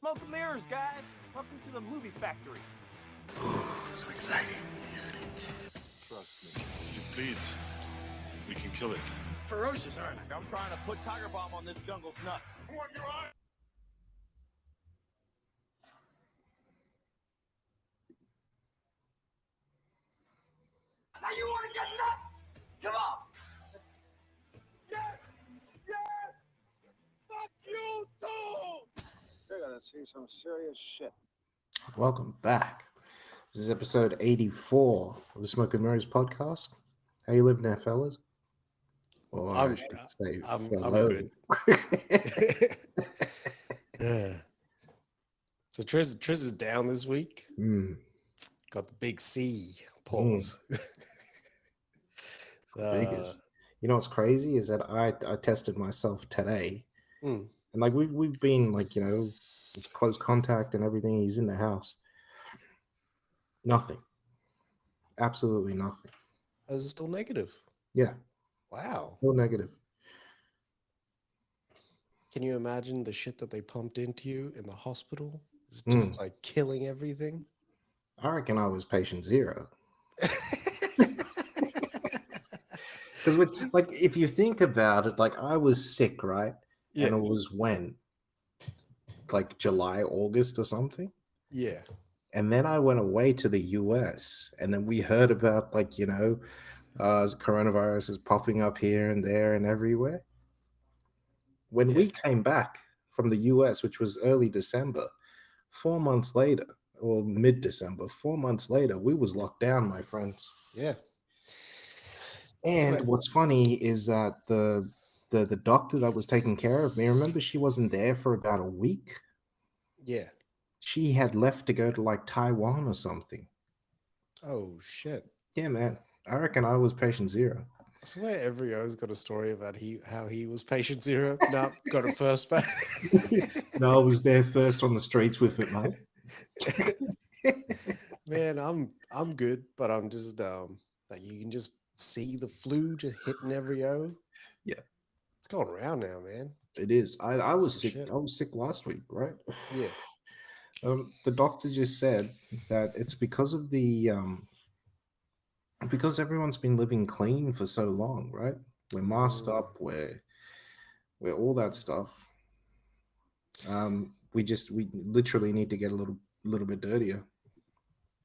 Smoke and mirrors, guys. Welcome to the movie factory. Ooh, so exciting, isn't it? Trust me. Please, we can kill it. Ferocious, aren't I? I'm trying to put Tiger Bomb on this jungle's nuts. What your eye? Now you want to get nuts? Come on! Yes! Yes! Fuck you too! You're gonna see some serious shit. Welcome back. This is episode 84 of the Smoke and Mirrors podcast. How you living there, fellas? Well, I should say I'm fellow. good. Yeah. So Triz is down this week. Got the big C. Pause. Biggest. You know what's crazy is that I tested myself today, and like we've been like, you know, it's close contact and everything. He's in the house. Nothing. Absolutely nothing. Is it still negative? Yeah. Wow. Still negative. Can you imagine the shit that they pumped into you in the hospital? It's just like killing everything. I reckon I was patient zero. Because like, if you think about it, like I was sick, right? Yeah. And it was when? Like July, August or something? Yeah. And then I went away to the US, and then we heard about, like, you know, coronavirus is popping up here and there and everywhere. When we came back from the US, which was early December, 4 months later, or mid-December, 4 months later, we was locked down, my friends. Yeah. And what's funny is that the doctor that was taking care of me, remember, she wasn't there for about a week. Yeah. She had left to go to like Taiwan or something. Oh shit. Yeah, man. I reckon I was patient zero. I swear every O's got a story about how he was patient zero. No, got it first back. No, I was there first on the streets with it, mate. Man, I'm good, but I'm just like, you can just see the flu just hitting every O. Yeah. It's going around now, man. It is. I was Some sick. shit. I was sick last week, right? Yeah. The doctor just said that it's because of the because everyone's been living clean for so long, right? We're masked up, we're all that stuff. We literally need to get a little bit dirtier.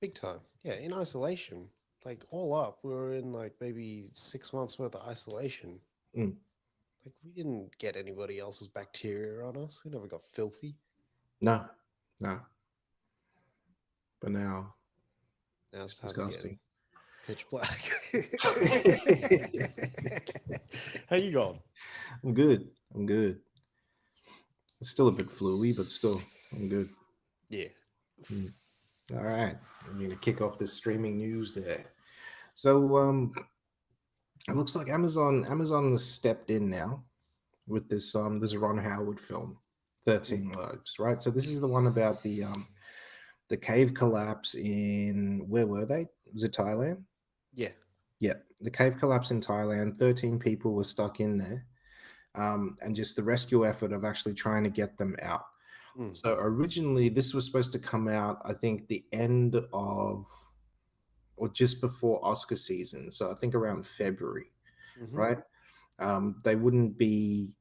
Big time. Yeah, in isolation. Like all up, we were in like maybe 6 months worth of isolation. Like we didn't get anybody else's bacteria on us. We never got filthy. No. But now it's disgusting. Pitch black. How you going? I'm good. It's still a bit fluey, but still, I'm good. Yeah. All right. I'm going to kick off this streaming news there. So, it looks like Amazon has stepped in now with this Ron Howard film, 13 Lives, right? So this is the one about the cave collapse in, where were they? Was it Thailand? Yeah, the cave collapse in Thailand. 13 people were stuck in there, and just the rescue effort of actually trying to get them out. So originally, this was supposed to come out, I think, the end of, or just before Oscar season. So I think around February, right? They wouldn't be,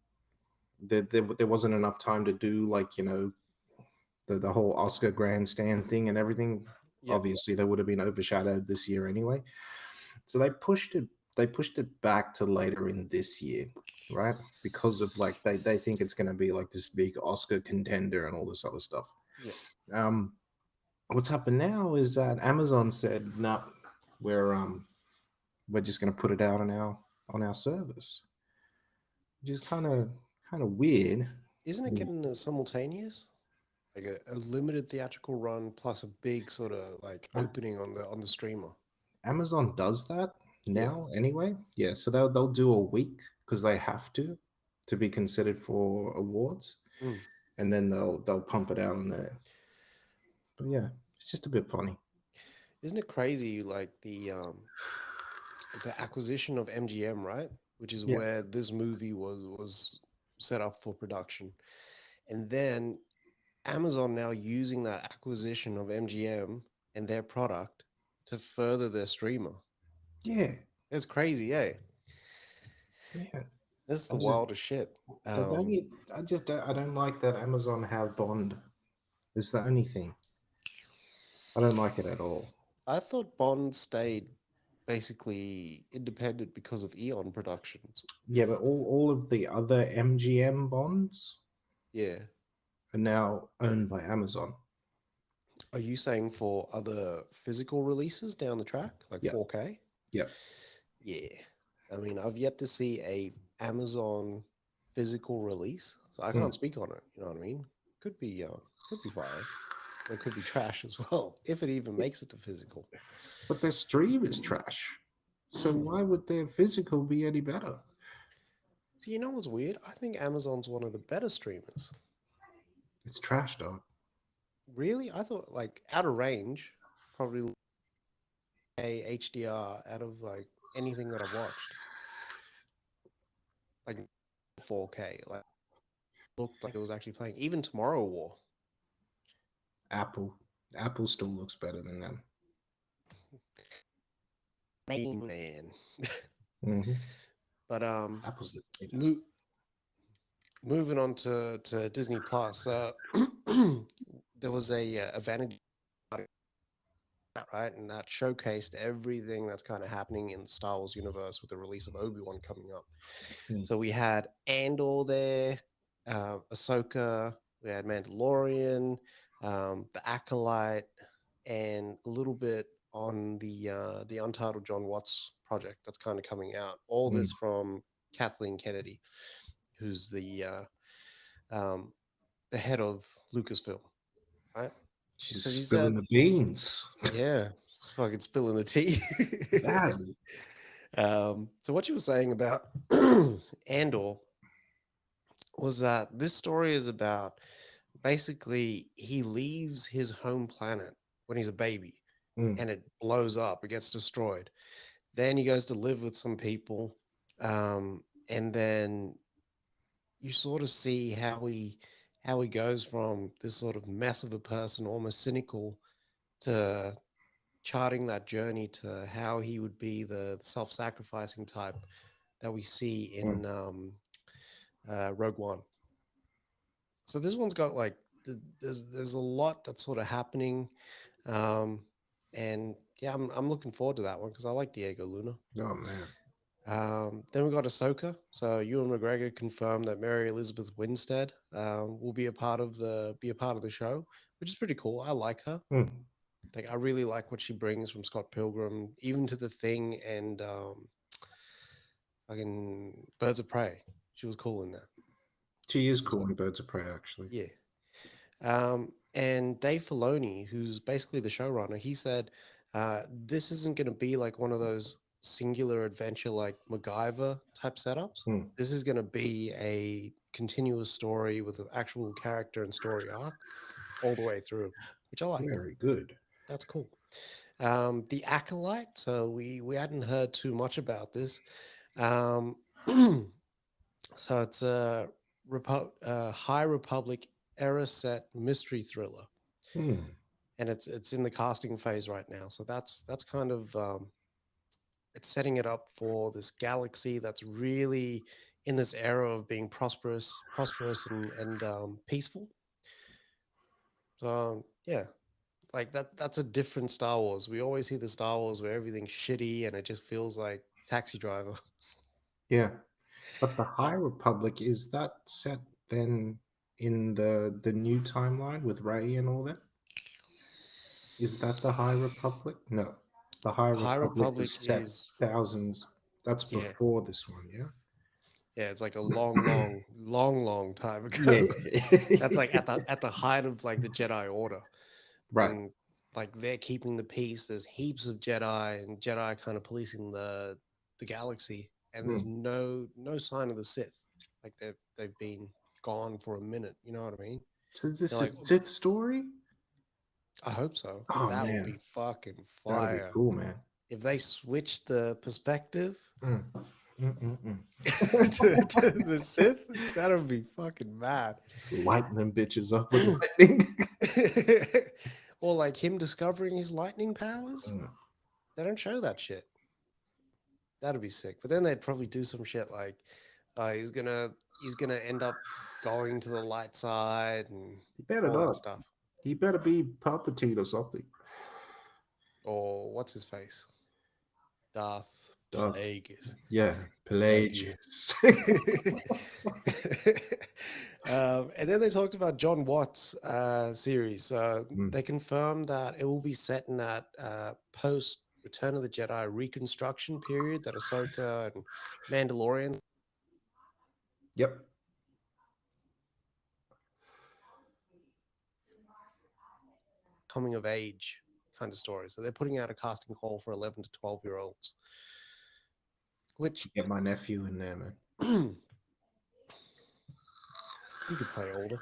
there wasn't enough time to do, like, you know, the whole Oscar grandstand thing and everything. Yep. Obviously, they would have been overshadowed this year anyway. So they pushed it back to later in this year, right? Because of, like, they think it's going to be like this big Oscar contender and all this other stuff. Yeah. What's happened now is that Amazon said, no, we're just going to put it out on our service, which is kind of weird. Isn't it getting a simultaneous, like a limited theatrical run plus a big sort of like opening on the streamer? Amazon does that now anyway. Yeah, so they'll do a week because they have to be considered for awards, and then they'll pump it out on there. But yeah, it's just a bit funny. Isn't it crazy? Like the acquisition of MGM, right? Which is where this movie was set up for production, and then Amazon now using that acquisition of MGM and their product to further their streamer. Yeah, It's crazy, eh? yeah. This is I the just, wildest shit. I don't like that Amazon have Bond. It's the only thing. I don't like it at all. I thought Bond stayed basically independent because of Eon Productions. Yeah, but all of the other MGM Bonds Yeah. are now owned by Amazon. Are you saying for other physical releases down the track, like Yeah. 4K? Yeah. Yeah. I mean, I've yet to see a Amazon physical release, so I can't speak on it. You know what I mean? Could be fire, or it could be trash as well, if it even makes it to physical. But their stream is trash. So why would their physical be any better? So you know what's weird? I think Amazon's one of the better streamers. It's trash, dog. Really? I thought like out of range, probably a HDR out of like anything that I've watched. Like 4K, like looked like it was actually playing. Even Tomorrow War. Apple still looks better than them. Man. Mm-hmm. But Apple's the biggest. moving on to Disney Plus, there was a Vanity, right, and that showcased everything that's kind of happening in the Star Wars universe with the release of Obi-Wan coming up. So we had Andor there, Ahsoka, we had Mandalorian, the Acolyte, and a little bit on the Untitled John Watts project that's kind of coming out. All this from Kathleen Kennedy, who's the head of Lucasfilm, right? She's So she spilling said, the beans. yeah, she's fucking spilling the tea. Badly. So what she was saying about Andor was that this story is about basically he leaves his home planet when he's a baby and it blows up, it gets destroyed. Then he goes to live with some people, and then you sort of see how he goes from this sort of mess of a person, almost cynical, to charting that journey to how he would be the self-sacrificing type that we see in Rogue One. So this one's got like there's a lot that's sort of happening, and yeah, I'm looking forward to that one because I like Diego Luna. Oh man. Then we got Ahsoka. So Ewan McGregor confirmed that Mary Elizabeth Winstead will be a part of the show, which is pretty cool. I like her. Like I really like what she brings from Scott Pilgrim, even to The Thing and fucking Birds of Prey. She was cool in that. She is cool in Birds of Prey, actually. Yeah. And Dave Filoni, who's basically the showrunner, he said this isn't going to be like one of those singular adventure like MacGyver type setups. This is going to be a continuous story with an actual character and story arc all the way through, which I like. Very good. That's cool. The Acolyte. So we hadn't heard too much about this. So it's a High Republic era set mystery thriller, and it's in the casting phase right now. So that's kind of it's setting it up for this galaxy that's really in this era of being prosperous and peaceful. So yeah, like that's a different Star Wars. We always see the Star Wars where everything's shitty and it just feels like Taxi Driver. Yeah. But the High Republic, is that set then in the new timeline with Rey and all that? Is that the High Republic? No. The High Republic is set thousands. That's before this one, yeah? Yeah, it's like a long time ago. Yeah. That's like at the height of like the Jedi Order. Right. And like they're keeping the peace. There's heaps of Jedi and Jedi kind of policing the galaxy. And there's no sign of the Sith. Like they've been gone for a minute. You know what I mean? So is this like, a Sith story? I hope so. Oh, that man. would be fucking fire. That'd be cool, man. If they switch the perspective, to the Sith? That would be fucking mad. Lighting them bitches up with lightning. Or like him discovering his lightning powers. Mm. They don't show that shit. That'd be sick. But then they'd probably do some shit like he's gonna end up going to the light side and He better all that not. stuff. He better be Palpatine or something. Or what's his face? Darth Darth. Plagueis. Yeah, Pelagius. And then they talked about John Watts' series. Mm. They confirmed that it will be set in that post Return of the Jedi reconstruction period that Ahsoka and Mandalorian. Yep. Coming of age kind of story. So they're putting out a casting call for 11 to 12-year-olds. Which Get my nephew in there, man. he could play older.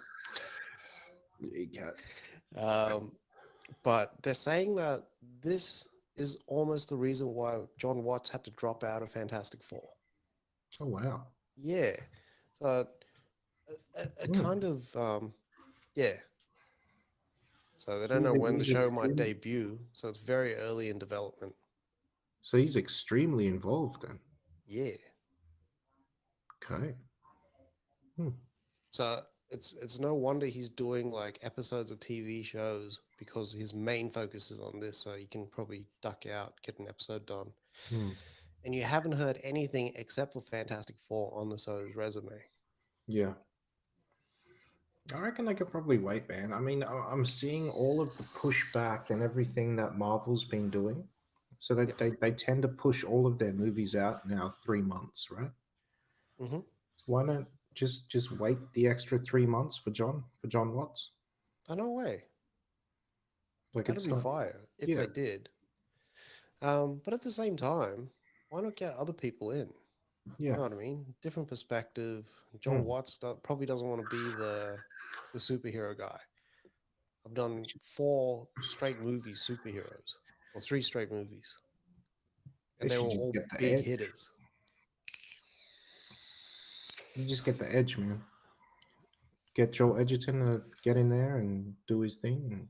He can't. But they're saying that this is almost the reason why John Watts had to drop out of Fantastic Four. Oh, wow. Yeah. So a kind of, yeah. So they don't know when the show might debut. So it's very early in development. So he's extremely involved then. Yeah. Okay. So it's no wonder he's doing like episodes of TV shows because his main focus is on this. So you can probably duck out, get an episode done. And you haven't heard anything except for Fantastic Four on the show's resume. Yeah. I reckon I could probably wait, man. I mean, I'm seeing all of the pushback and everything that Marvel's been doing. So they tend to push all of their movies out now 3 months, right? Mm-hmm. Why not just wait the extra 3 months for John Watts? Oh, no way. Like That'd be fire if they did. But at the same time, why not get other people in? Yeah. You know what I mean? Different perspective. John Watts probably doesn't want to be the superhero guy. I've done 4 straight movies, superheroes, or 3 straight movies. And they were all big hitters. You just get the edge, man. Get Joel Edgerton to get in there and do his thing. And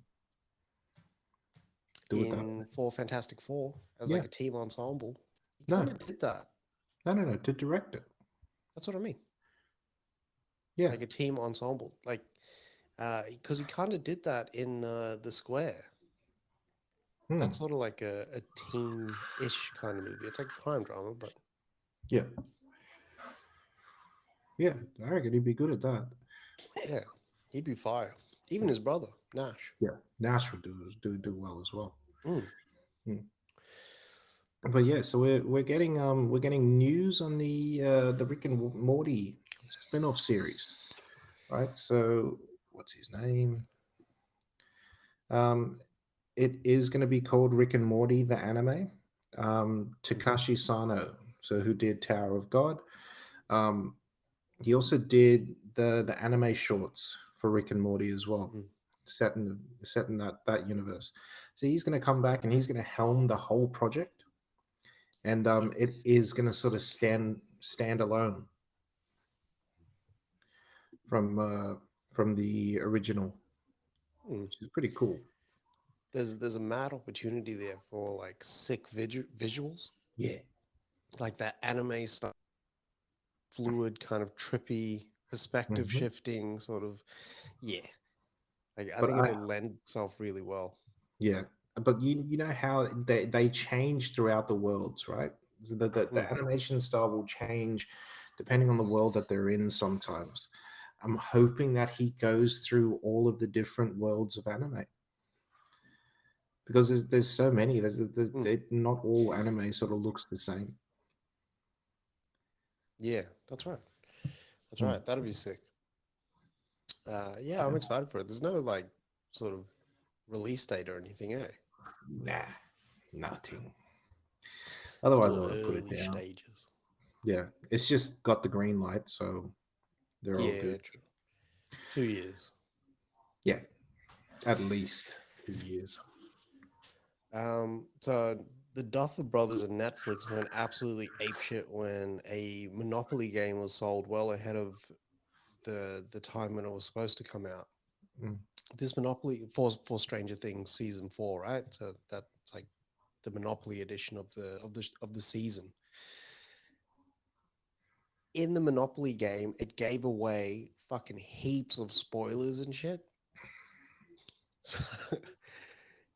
do in for Fantastic Four as like a team ensemble. He kind of did that. No, to direct it. That's what I mean. Yeah. Like a team ensemble. Like, because he kind of did that in The Square. That's sort of like a team-ish kind of movie. It's like a crime drama, but... Yeah. Yeah, I reckon he'd be good at that. Yeah, he'd be fire. Even his brother, Nash. Yeah, Nash would do well as well. But yeah, so we're getting news on the Rick and Morty spin-off series, right? So what's his name? It is going to be called Rick and Morty the anime. Takashi Sano, so who did Tower of God. He also did the anime shorts for Rick and Morty as well, set in that universe. So he's going to come back and he's going to helm the whole project, and it is going to sort of stand alone from the original, which is pretty cool. There's a mad opportunity there for like sick visuals. Yeah, like that anime stuff, fluid kind of trippy perspective shifting sort of. Yeah, like I think it'll lend itself really well. Yeah, but you know how they change throughout the worlds, right? So the animation style will change depending on the world that they're in sometimes. I'm hoping that he goes through all of the different worlds of anime, because there's so many. There's not all anime sort of looks the same. Yeah, that's right. That's right. That'd be sick. Yeah, I'm excited for it. There's no like sort of release date or anything, eh? Nah, nothing. Otherwise, I would have put it down. Stages. Yeah, it's just got the green light, so they're all good. True. 2 years. Yeah, at least 2 years. So the Duffer Brothers and Netflix went absolutely apeshit when a Monopoly game was sold well ahead of the time when it was supposed to come out. Mm. This Monopoly for Stranger Things season 4, right? So that's like the Monopoly edition of the season. In the Monopoly game, it gave away fucking heaps of spoilers and shit.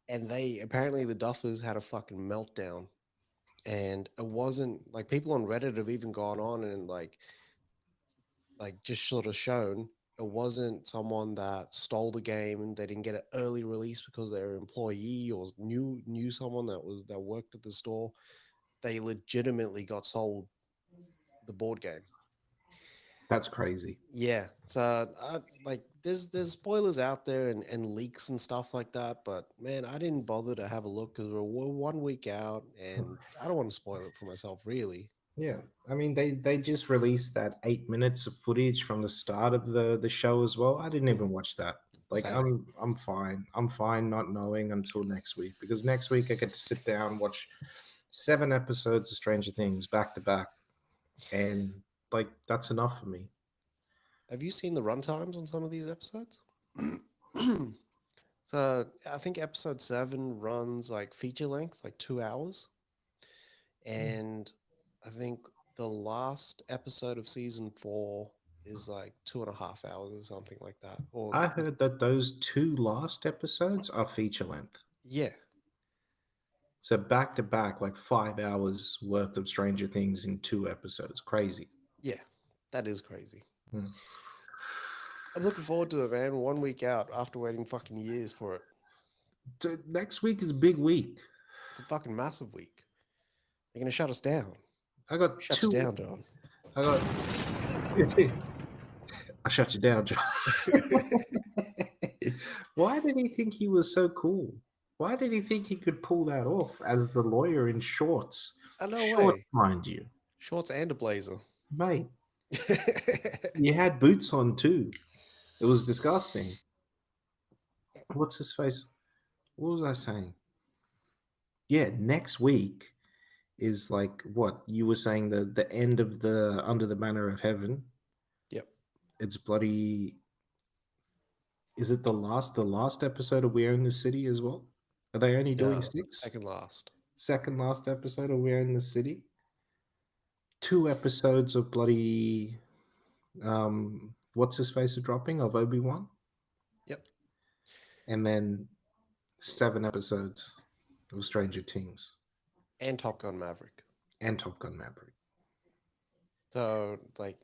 And apparently the Duffers had a fucking meltdown. And it wasn't like people on Reddit have even gone on and like just sort of shown it wasn't someone that stole the game and they didn't get an early release because they're an employee or knew someone that worked at the store. They legitimately got sold the board game. That's crazy. Yeah. So there's spoilers out there and leaks and stuff like that. But man, I didn't bother to have a look because we're 1 week out and I don't want to spoil it for myself, really. Yeah, I mean they just released that 8 minutes of footage from the start of the show as well. I didn't even watch that. Like Same. I'm fine. I'm fine not knowing until next week, because next week I get to sit down, watch 7 episodes of Stranger Things back to back, and like that's enough for me. Have you seen the runtimes on some of these episodes? So I think episode 7 runs like feature length, like 2 hours. And I think the last episode of season 4 is like 2.5 hours or something like that. Or I heard that those 2 last episodes are feature length. yeah. So back to back, like 5 hours worth of Stranger Things in 2 episodes. Crazy. Yeah. That is crazy. Hmm. I'm looking forward to it, man. 1 week out after waiting fucking years for it. So next week is a big week. It's a fucking massive week. They're gonna shut us down. I got Shut 2. you down, John. I shut you down, John. Why did he think he was so cool? Why did he think he could pull that off as the lawyer in shorts? No Shorts, way. mind you. Shorts and a blazer. Mate, you had boots on too. It was disgusting. What's his face? What was I saying? Yeah, next week is like what you were saying, the end of the Under the Banner of Heaven. Yep. It's bloody. Is it the last episode of We Own the City as well? Are they only doing 6? Second last. Second last episode of We Own the City. 2 episodes of bloody what's his face are dropping of Obi-Wan. Yep. And then 7 episodes of Stranger Things. And Top Gun Maverick. And Top Gun Maverick. So like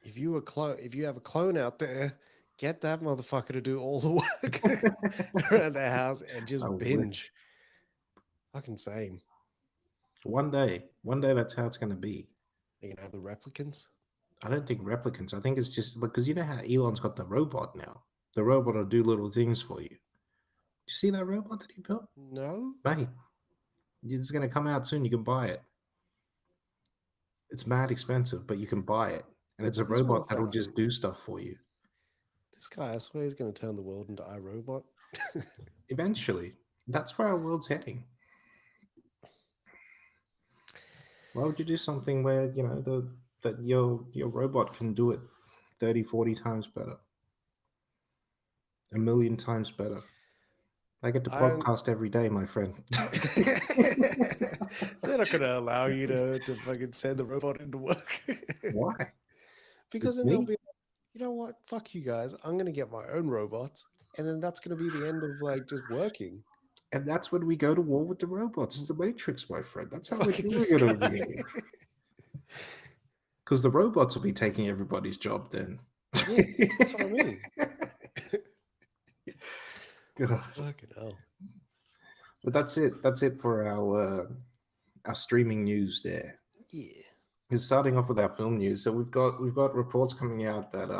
if you have a clone out there, get that motherfucker to do all the work around the house and just binge. Fucking same. One day that's how it's going to be. You're going to have the replicants? I don't think replicants. I think it's just because you know how Elon's got the robot now. The robot will do little things for you. You see that robot that he built? No. Mate, it's going to come out soon. You can buy it. It's mad expensive, but you can buy it. And it's a robot that'll just do stuff for you. This guy, I swear he's going to turn the world into iRobot. Eventually. That's where our world's heading. Why would you do something where, you know, that your robot can do it 30, 40 times better? 1 million times better. I get to podcast every day, my friend. They're not going to allow you to fucking send the robot into work. Why? Because then they'll be like, you know what? Fuck you guys. I'm going to get my own robots. And then that's going to be the end of like just working. And that's when we go to war with the robots. It's the Matrix, my friend. That's how we're doing it over here. Because the robots will be taking everybody's job then. Yeah, that's what I mean. God. Fucking hell. But that's it. That's it for our streaming news there. Yeah. And starting off with our film news. So we've got reports coming out that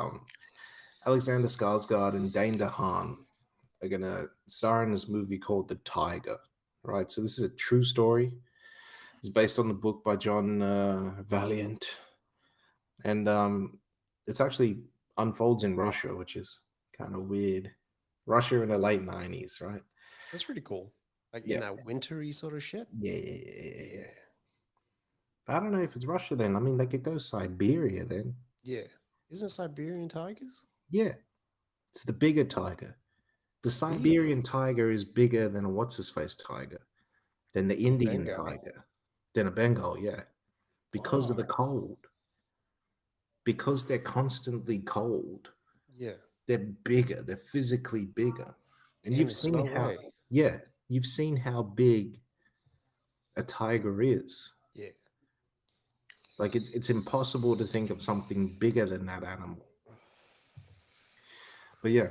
Alexander Skarsgard and Dane Dehaan are gonna star in this movie called The Tiger. Right. So this is a true story. It's based on the book by John Valiant. And it's actually unfolds in Russia, which is kind of weird. Russia in the late 90s, right? That's pretty cool. like Yeah. in that wintry sort of shit. Yeah. I don't know if it's Russia then. I mean, they could go Siberia then. Yeah. Isn't it Siberian tigers? Yeah. It's the bigger tiger. The Siberian tiger is bigger than a what's-his-face tiger, than the Indian Bengal. tiger, than a Bengal, yeah. Because of the cold. Because they're constantly cold. Yeah. They're bigger. They're physically bigger. And In you've the seen snow how, way. yeah, you've seen how big a tiger is. Yeah. Like it's impossible to think of something bigger than that animal. But yeah,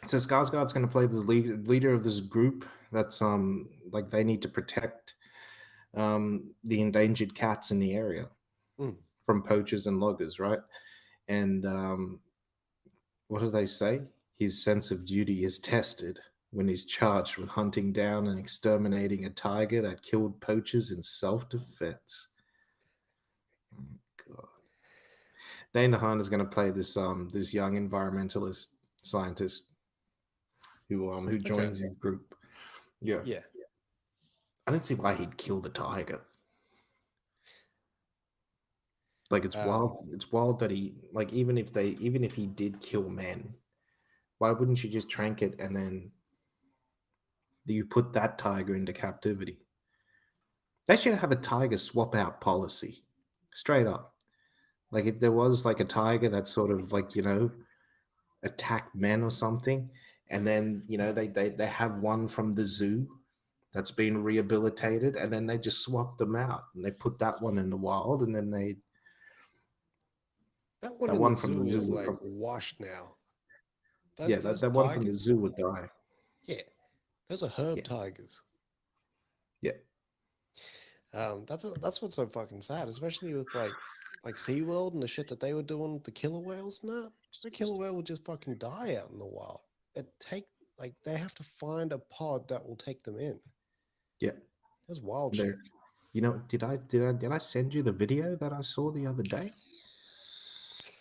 so Skarsgard's going to play the leader of this group. That's like they need to protect the endangered cats in the area from poachers and loggers, right? And what do they say? His sense of duty is tested when he's charged with hunting down and exterminating a tiger that killed poachers in self-defense. God. Dehaan is going to play this this young environmentalist scientist who joins his group. Yeah. I don't see why he'd kill the tiger. Like it's wild. It's wild that he like even if he did kill men, why wouldn't you just trank it and then you put that tiger into captivity? They should have a tiger swap out policy, straight up. Like if there was like a tiger that sort of like attacked men or something, and then they have one from the zoo that's been rehabilitated, and then they just swap them out and they put that one in the wild, and then that one in the zoo is like washed now. That one from the zoo would die. Yeah, those are herb tigers. Yeah. That's what's so fucking sad, especially with like SeaWorld and the shit that they were doing with the killer whales and that. The killer whale would just fucking die out in the wild. They have to find a pod that will take them in. Yeah. That's wild shit. Did I send you the video that I saw the other day?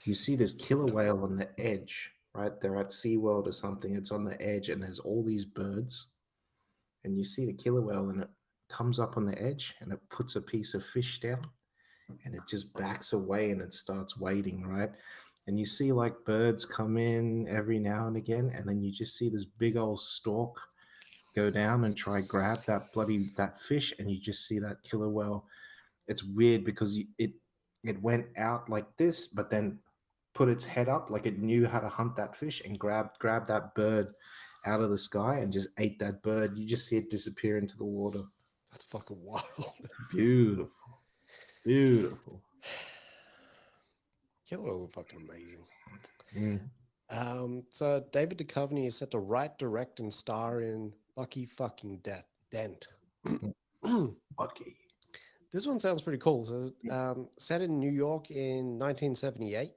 You see this killer whale on the edge, right? They're at SeaWorld or something. It's on the edge and there's all these birds. And you see the killer whale and it comes up on the edge and it puts a piece of fish down and it just backs away and it starts waiting, right? And you see like birds come in every now and again, and then you just see this big old stork go down and try grab that fish, and you just see that killer whale. It's weird because it went out like this, but then put its head up like it knew how to hunt that fish and grab that bird out of the sky and just ate that bird. You just see it disappear into the water. That's fucking wild. It's beautiful. Beautiful. Killer whales are fucking amazing. So David Duchovny is set to write, direct, and star in Bucky fucking Dent. Bucky. This one sounds pretty cool. So, set in New York in 1978.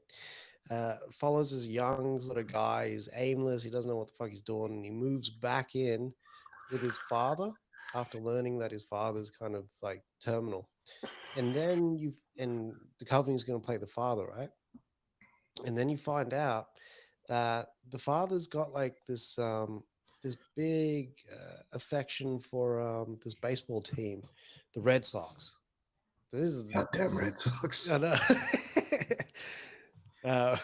Follows this young sort of guy. He's aimless. He doesn't know what the fuck he's doing. And he moves back in with his father after learning that his father's kind of like terminal. And then Duchovny's going to play the father, right? And then you find out that the father's got like this this big affection for this baseball team, the Red Sox. This is goddamn Red Sox. I know.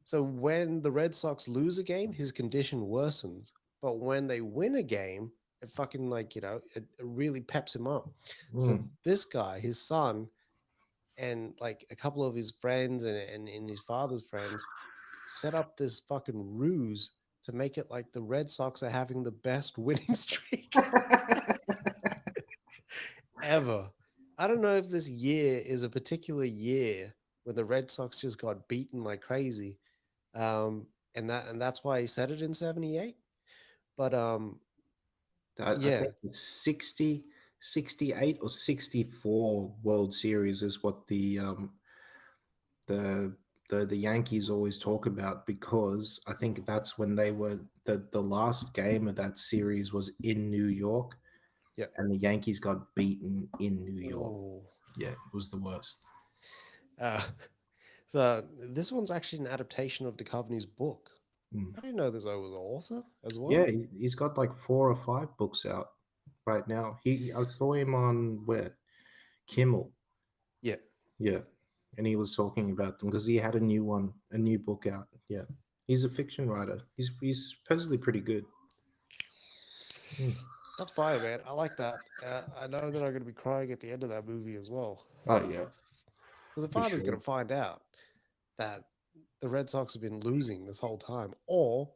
So when the Red Sox lose a game, his condition worsens. But when they win a game, it fucking it really peps him up. So this guy, his son, and like a couple of his friends and his father's friends set up this fucking ruse to make it like the Red Sox are having the best winning streak ever. I don't know if this year is a particular year when the Red Sox just got beaten like crazy. And that's why he said it in 78. But I think it's 60, 68 or 64 World Series is what the Yankees always talk about, because I think that's when they were the last game of that series was in New York. Yeah. And the Yankees got beaten in New York. Oh. Yeah, it was the worst. So this one's actually an adaptation of Duchovny's book. I didn't know this was an author as well. Yeah, he's got like 4 or 5 books out. right now. I saw him on where Kimmel. Yeah. Yeah, and he was talking about them because he had a new book out. Yeah, he's a fiction writer. He's supposedly pretty good. Hmm. That's fire, man. I like that. I know that I'm going to be crying at the end of that movie as well. Oh yeah, Because the for father's sure. going to find out that the Red Sox have been losing this whole time, or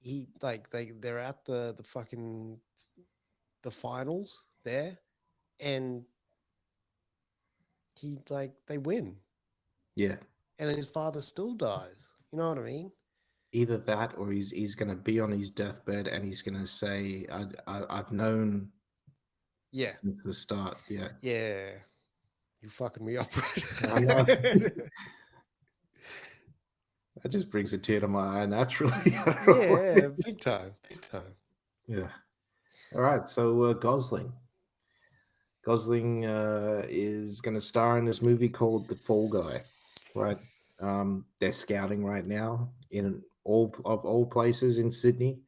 they're at the fucking the finals there, and they win, Yeah, and then his father still dies. You know what I mean? either that or he's gonna be on his deathbed and he's gonna say, I've known Yeah, since the start." Yeah, yeah. You fucking me up, I know. right? That just brings a tear to my eye naturally. Yeah, big time, big time. Yeah. All right. So Gosling is going to star in this movie called The Fall Guy, right? They're scouting right now in all places in Sydney,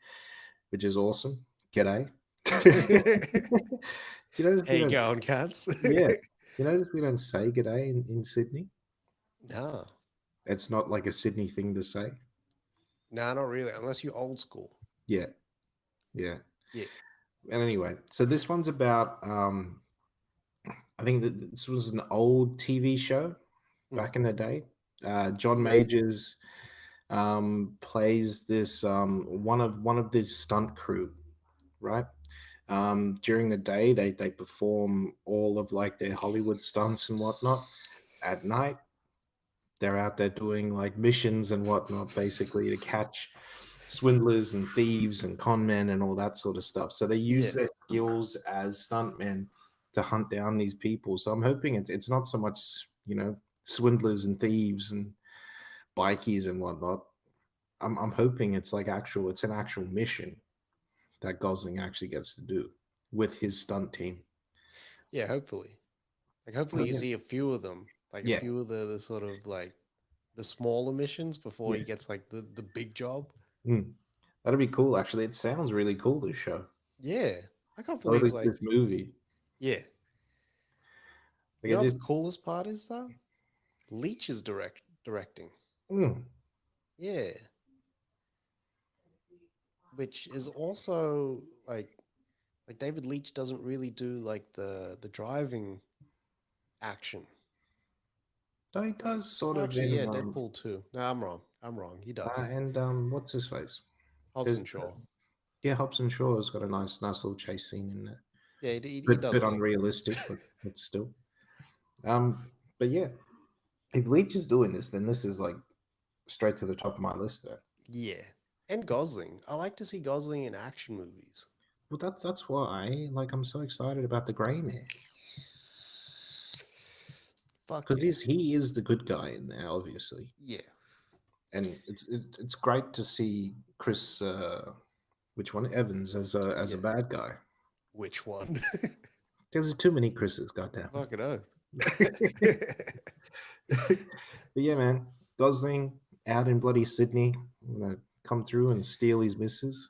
which is awesome. G'day. You notice How you going, cats? yeah. You notice we don't say g'day in Sydney? No, It's not like a Sydney thing to say. no, not really. Unless you're old school. Yeah. Yeah. Yeah. And anyway, so this one's about I think that this was an old TV show back in the day. John Majors plays this one of the stunt crew, right? During the day, they perform all of like their Hollywood stunts and whatnot. At night, they're out there doing like missions and whatnot, basically to catch swindlers and thieves and con men and all that sort of stuff. So they use their skills as stuntmen to hunt down these people. So I'm hoping it's not so much, swindlers and thieves and bikies and whatnot. I'm hoping it's an actual mission that Gosling actually gets to do with his stunt team. Yeah, hopefully. Hopefully you see a few of them. Yeah. A few of the sort of like the smaller missions before he gets like the big job. That'd be cool, actually. It sounds really cool, this show. Yeah. I can't Or at believe least this movie. Yeah. Like, You know what the coolest part is though? Leach is directing. Yeah. Which is also like David Leitch doesn't really do like the driving action. No, he does sort of. Actually, yeah, Deadpool 2. No, I'm wrong. He does. And what's his face? Hobson Shaw. Yeah, Hobson Shaw has got a nice little chase scene in there. Yeah, he Bit does. Unrealistic, but still. But yeah, if Leitch is doing this, then this is like straight to the top of my list there. Yeah, and Gosling. I like to see Gosling in action movies. Well, that's why I'm so excited about The Grey Man. Because he is the good guy in there, obviously. Yeah, and it's great to see Chris, which one, Evans, as a bad guy. Which one? There's too many Chris's, goddamn. Fucking oath. But yeah, man, Gosling out in bloody Sydney, gonna come through and steal his missus.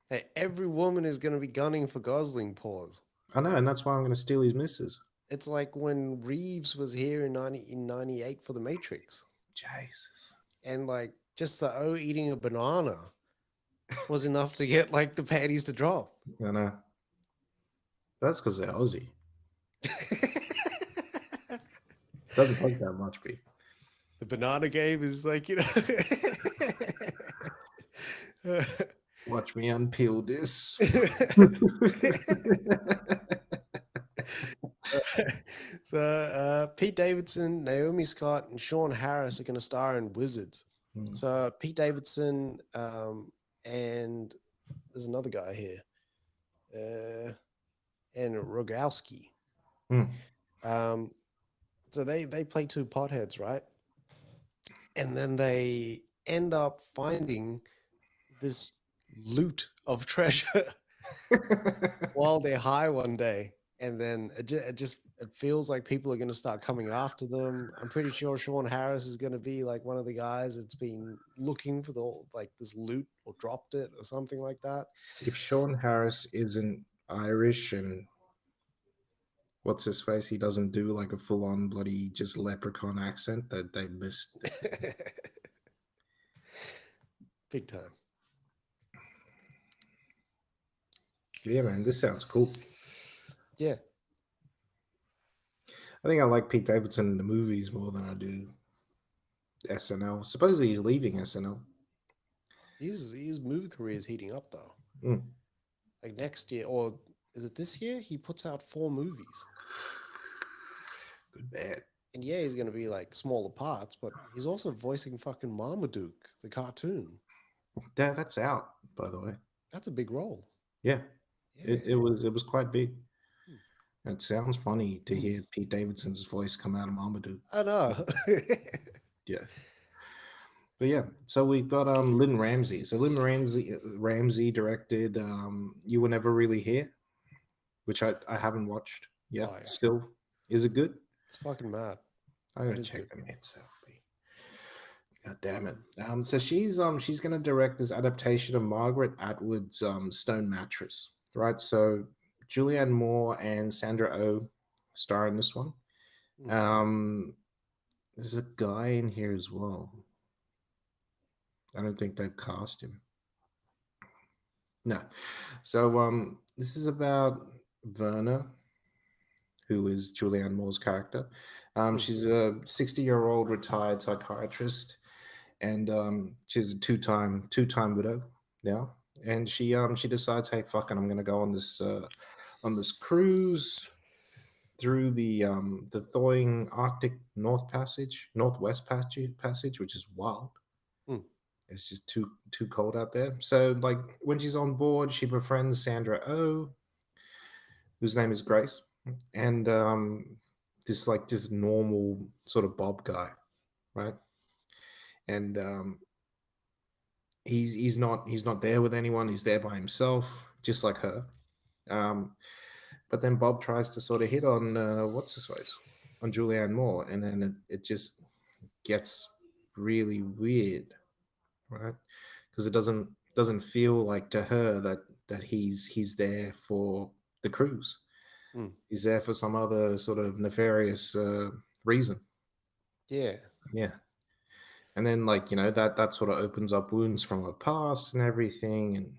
Hey, every woman is gonna be gunning for Gosling. Pause. I know, and that's why I'm gonna steal his missus. It's like when Reeves was here in 98 for The Matrix. Jesus. And like just the eating a banana was enough to get like the panties to drop. I know. That's because they're Aussie. Doesn't take that much, B. The banana game is like, Watch me unpeel this. So Pete Davidson, Naomi Scott, and Sean Harris are going to star in Wizards. So Pete Davidson and there's another guy here, and Rogowski. So they play two potheads, right? And then they end up finding this loot of treasure while they're high one day. And then it feels like people are going to start coming after them. I'm pretty sure Sean Harris is going to be like one of the guys that's been looking for this loot or dropped it or something like that. If Sean Harris isn't Irish, and what's his face? He doesn't do like a full-on bloody just leprechaun accent. That they missed. Big time. Yeah, man, this sounds cool. Yeah. I think I like Pete Davidson in the movies more than I do SNL. Supposedly he's leaving SNL. His movie career is heating up though. Mm. Like next year, or is it this year? He puts out 4 movies. Good bad. And yeah, he's gonna be like smaller parts, but he's also voicing fucking Marmaduke, the cartoon. Yeah, that's out, by the way. That's a big role. Yeah. Yeah. It was quite big. It sounds funny to hear Pete Davidson's voice come out of Marmaduke. I know. Yeah. But yeah, so we've got Lynn Ramsey. So Lynn Ramsey directed You Were Never Really Here, which I haven't watched yet. Oh, yeah. Still, is it good? It's fucking mad. I'm gonna is check good. them out. God damn it. So she's gonna direct this adaptation of Margaret Atwood's Stone Mattress, right? So Julianne Moore and Sandra Oh star in this one. There's a guy in here as well. I don't think they've cast him. No. So this is about Verna, who is Julianne Moore's character. She's a 60-year-old retired psychiatrist, and she's a two-time widow now. And she decides, hey, fuck it, I'm gonna go on this cruise through the thawing Arctic Northwest Passage, which is wild. It's just too cold out there. So like when she's on board, she befriends Sandra Oh, whose name is Grace, and this normal sort of Bob guy, right? And he's not there with anyone. He's there by himself, just like her. But then Bob tries to sort of hit on what's his face, on Julianne Moore, and then it just gets really weird, right? Because it doesn't feel like to her that he's there for the cruise. He's there for some other sort of nefarious reason. Yeah. And then like, that sort of opens up wounds from her past and everything, and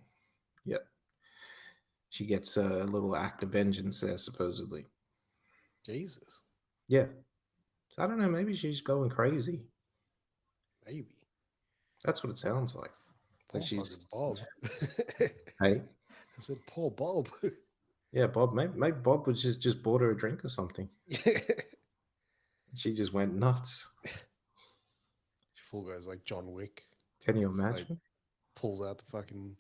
yeah, she gets a little act of vengeance there, supposedly. Jesus. Yeah. So I don't know, maybe she's going crazy. Maybe. That's what it sounds like. Poor she's Bob. Hey. I said, poor Bob. Yeah, Bob. Maybe Bob was just bought her a drink or something. She just went nuts. Full goes like John Wick. Can you Just, imagine? like, pulls out the fucking.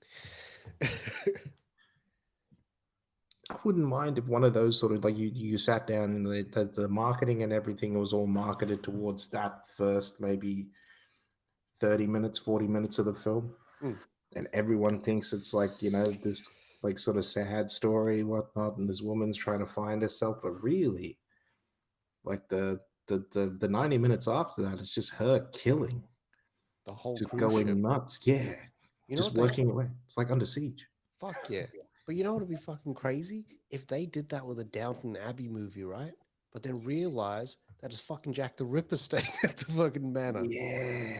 I wouldn't mind if one of those sort of like you sat down and the marketing and everything was all marketed towards that first maybe 30 minutes, 40 minutes of the film. And everyone thinks it's like, this like sort of sad story, whatnot, and this woman's trying to find herself, but really like the 90 minutes after that, it's just her killing. The whole just cruise going ship. nuts. Yeah. You know just what working away. It's like Under Siege. Fuck yeah. But you know what would be fucking crazy? If they did that with a Downton Abbey movie, right? But then realize that it's fucking Jack the Ripper staying at the fucking manor. Yeah.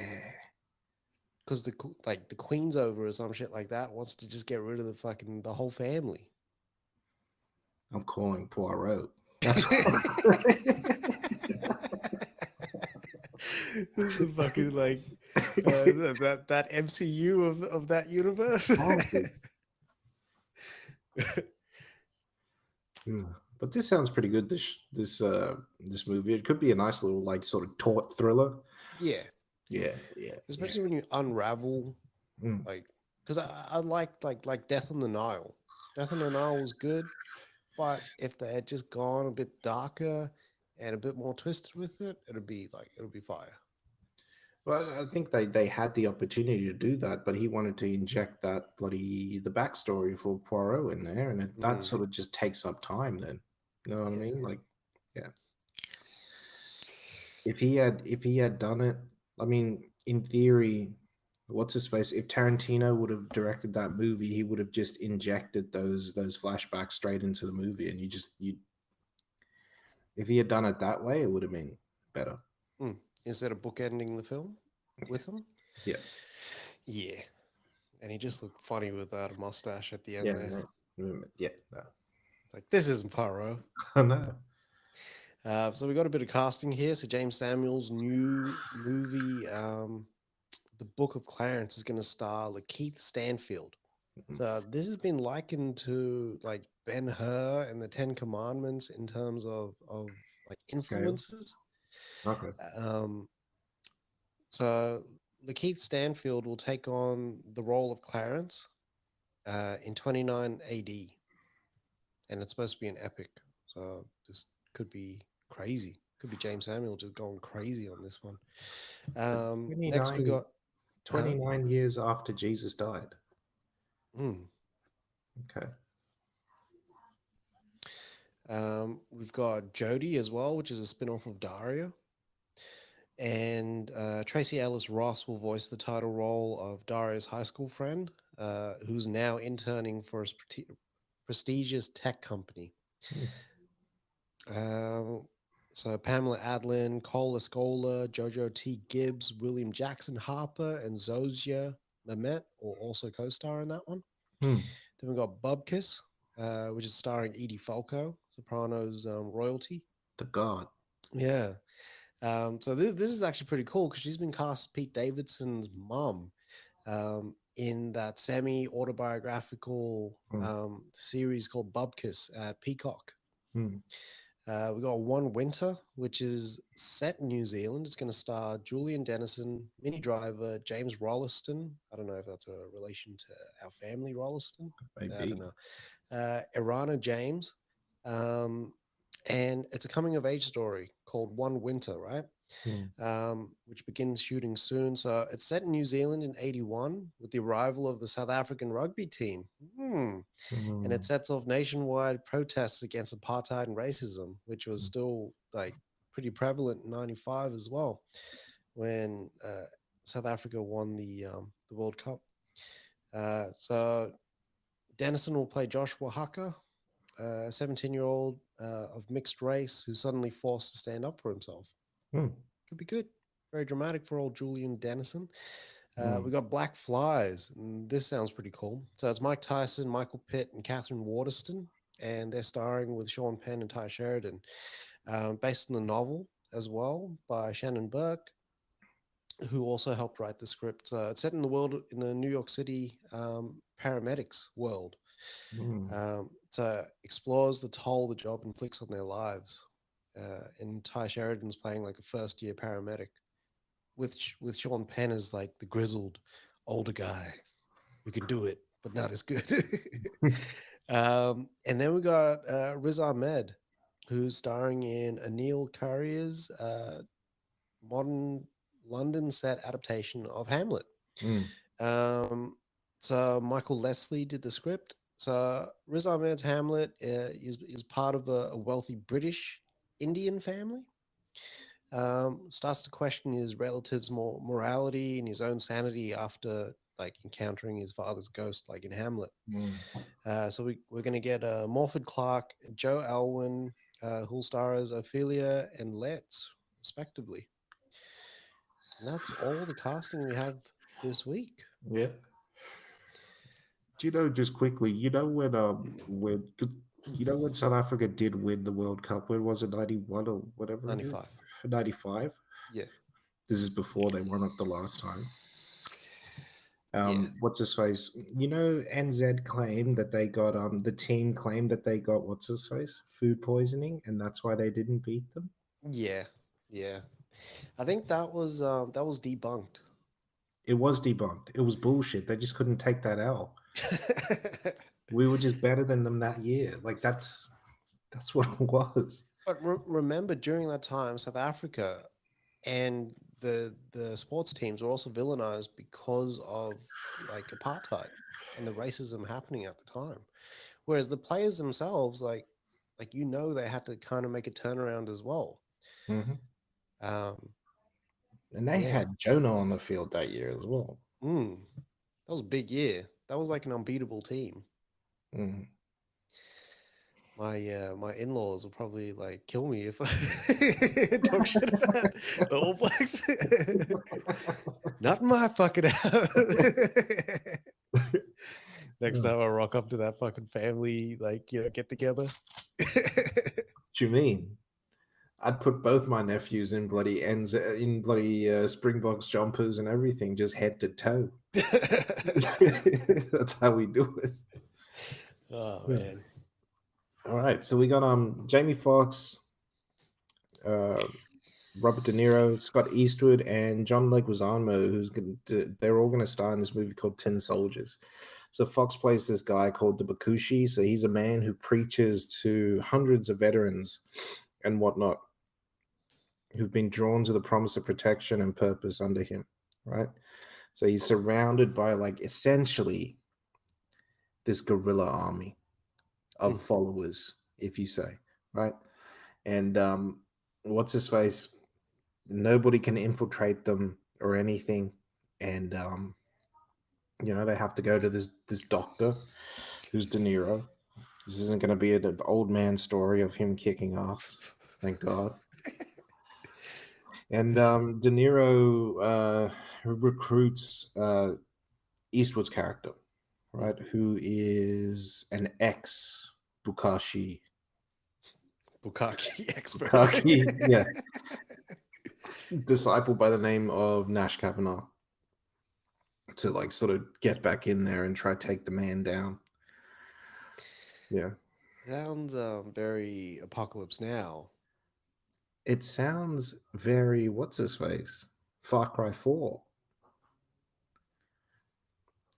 Because the Queen's over or some shit like that wants to just get rid of the whole family. I'm calling Poirot. That's This is the fucking like that MCU of that universe. But this sounds pretty good. This movie, it could be a nice little like sort of taut thriller. Yeah. Especially when you unravel, like, because I liked like Death on the Nile. Death on the Nile was good, but if they had just gone a bit darker and a bit more twisted with it, it'll be fire. Well, I think they had the opportunity to do that, but he wanted to inject the backstory for Poirot in there, and that sort of just takes up time. Then, you know what I mean? Like, yeah. If he had done it, I mean, in theory, what's his face? If Tarantino would have directed that movie, he would have just injected those flashbacks straight into the movie, and you if he had done it that way, it would have been better. Instead of bookending the film with him. Yeah. Yeah. And he just looked funny without a mustache at the end Yeah, there. no. Yeah, no. Like, this isn't Poirot. I know. So we got a bit of casting here. So James Samuel's new movie, The Book of Clarence, is going to star Lakeith Stanfield. So this has been likened to like Ben-Hur and the Ten Commandments in terms of like influences. Okay. So Lakeith Stanfield will take on the role of Clarence in 29 AD, and it's supposed to be an epic. So this could be crazy. Could be James Samuel just going crazy on this one. Next we got 29 years after Jesus died. Okay. We've got Jodie as well, which is a spin-off of Daria. And Tracy Ellis Ross will voice the title role of Daria's high school friend, who's now interning for a prestigious tech company. So Pamela Adlin, Cole Escola, Jojo T. Gibbs, William Jackson Harper, and Zozia Mehmet will also co-star in that one. Then we've got Bubkiss, which is starring Edie Falco, Sopranos royalty. The God. Yeah. So this is actually pretty cool because she's been cast Pete Davidson's mom in that semi-autobiographical series called Bubkiss at Peacock. We got One Winter, which is set in New Zealand. It's going to star Julian Dennison, Minnie Driver, James Rolliston. I don't know if that's a relation to our family Rolliston. Maybe. I don't know. Irana James. And it's a coming-of-age story called One Winter, right? Which begins shooting soon. So it's set in New Zealand in 81 with the arrival of the South African rugby team. And it sets off nationwide protests against apartheid and racism, which was still like pretty prevalent in 95 as well, when South Africa won the World Cup. So Dennison will play Joshua Haka, a 17-year-old of mixed race who's suddenly forced to stand up for himself. Could be good. Very dramatic for old Julian Dennison. We got Black Flies, and this sounds pretty cool. So it's Mike Tyson, Michael Pitt, and Catherine Waterston, and they're starring with Sean Penn and Ty Sheridan, based on the novel as well by Shannon Burke, who also helped write the script. It's set in the New York City paramedics world. So explores the toll the job inflicts on their lives. And Ty Sheridan's playing like a first-year paramedic, with Sean Penn as like the grizzled older guy who can do it, but not as good. And then we got Riz Ahmed, who's starring in Anil Karir's modern London set adaptation of Hamlet. So Michael Leslie did the script. So Riz Ahmed's Hamlet is part of a wealthy British Indian family. Starts to question his relatives' morality and his own sanity after like encountering his father's ghost, like in Hamlet. So we're going to get Morford Clark, Joe Alwyn, who'll star as Ophelia and Letts, respectively. And that's all the casting we have this week. Yeah. Do you know, just quickly, when South Africa did win the World Cup, when was it, 91 or whatever? 95. 95? Yeah. This is before they won it the last time. Yeah. What's his face? You know, NZ claimed that they got the team claimed that they got what's his face? Food poisoning, and that's why they didn't beat them. Yeah. I think that was debunked. It was debunked. It was bullshit. They just couldn't take that L. We were just better than them that year. Like that's what it was. But remember, during that time, South Africa and the sports teams were also villainized because of like apartheid and the racism happening at the time. Whereas the players themselves, like they had to kind of make a turnaround as well. And they had Jonah on the field that year as well. That was a big year. That was like an unbeatable team. Mm. My in-laws will probably like kill me if I talk shit about the All Blacks. Not in my fucking house. Next time I rock up to that fucking family, like, get together. What you mean? I'd put both my nephews in bloody Springboks jumpers and everything, just head to toe. That's how we do it. Oh man. All right, so we got Jamie Foxx, Robert De Niro, Scott Eastwood, and John Leguizamo, they're all going to star in this movie called Tin Soldiers. So Fox plays this guy called the Bakushi. So he's a man who preaches to hundreds of veterans and whatnot who've been drawn to the promise of protection and purpose under him, right? So he's surrounded by like essentially this guerrilla army of followers, if you say, right? And what's his face? Nobody can infiltrate them or anything, and they have to go to this doctor who's De Niro. This isn't going to be an old man story of him kicking ass, thank God. And De Niro recruits Eastwood's character, right, who is an ex-Bukaki expert. Bukaki, yeah, disciple by the name of Nash Kavanaugh, to like sort of get back in there and try to take the man down. Yeah. Sounds very Apocalypse Now. It sounds very, what's his face? Far Cry 4.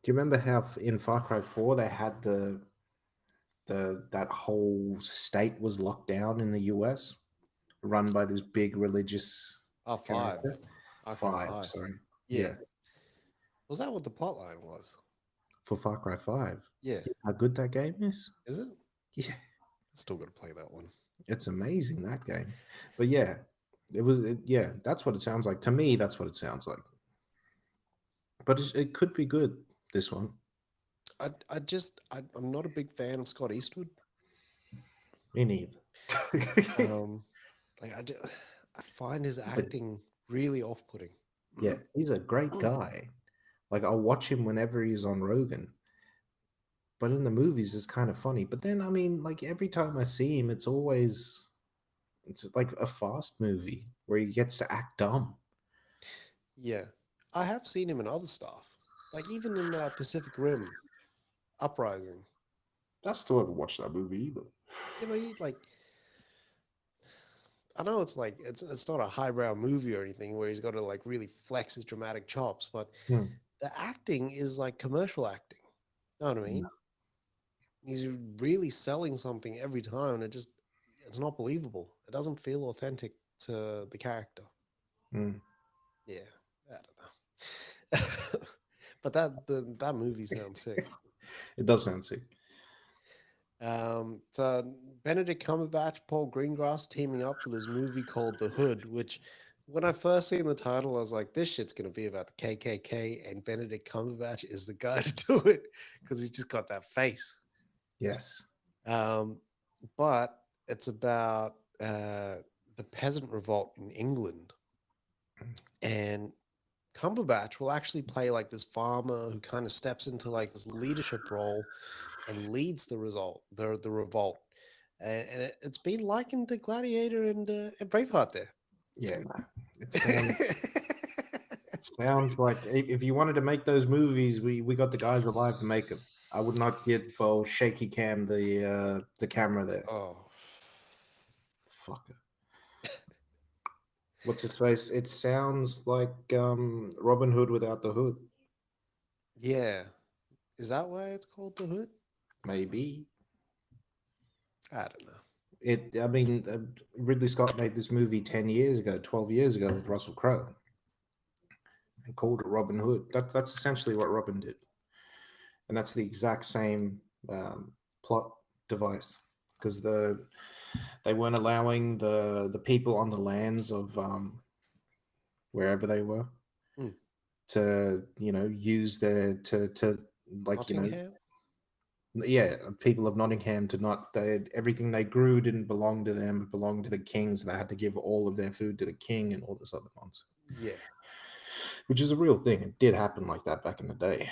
Do you remember how in Far Cry 4 they had that whole state was locked down in the US, run by this big religious character? Five, sorry. Yeah. Was that what the plot line was? For Far Cry 5. Yeah. How good that game is? Is it? Yeah. Still got to play that one. It's amazing, that game. But yeah, that's what it sounds like. To me, that's what it sounds like. But it could be good, this one. I'm not a big fan of Scott Eastwood. Me neither. I find his acting really off-putting. Yeah, he's a great guy. Like, I'll watch him whenever he's on Rogan. But in the movies, it's kind of funny. But then, I mean, like, every time I see him, it's like a Fast movie where he gets to act dumb. Yeah. I have seen him in other stuff. Like, even in Pacific Rim, Uprising. I still haven't watched that movie either. Yeah, but he, like... I know it's like it's not a highbrow movie or anything where he's got to like really flex his dramatic chops, but the acting is like commercial acting. You know what I mean? He's really selling something every time, and it's not believable. It doesn't feel authentic to the character. Yeah, I don't know. But that movie sounds sick. It does sound sick. So Benedict Cumberbatch, Paul Greengrass teaming up for this movie called The Hood, which when I first seen the title, I was like, this shit's going to be about the KKK, and Benedict Cumberbatch is the guy to do it because he's just got that face. Yes. But it's about the peasant revolt in England. And Cumberbatch will actually play like this farmer who kind of steps into like this leadership role and leads the revolt. And it's been likened to Gladiator and Braveheart there. Yeah, it sounds like if you wanted to make those movies, we got the guys alive to make them. I would not give for shaky cam the camera there. Oh, fucker. What's his face? It sounds like Robin Hood without the hood. Yeah, is that why it's called The Hood? Maybe. I don't know. I mean, Ridley Scott made this movie 12 years ago with Russell Crowe, and called it Robin Hood. That's essentially what Robin did, and that's the exact same plot device, because they weren't allowing the people on the lands of wherever they were to use their to like Nottingham? yeah, people of Nottingham to not everything they grew didn't belong to them, it belonged to the king, so they had to give all of their food to the king and all this other nonsense. Yeah. Which is a real thing. It did happen like that back in the day.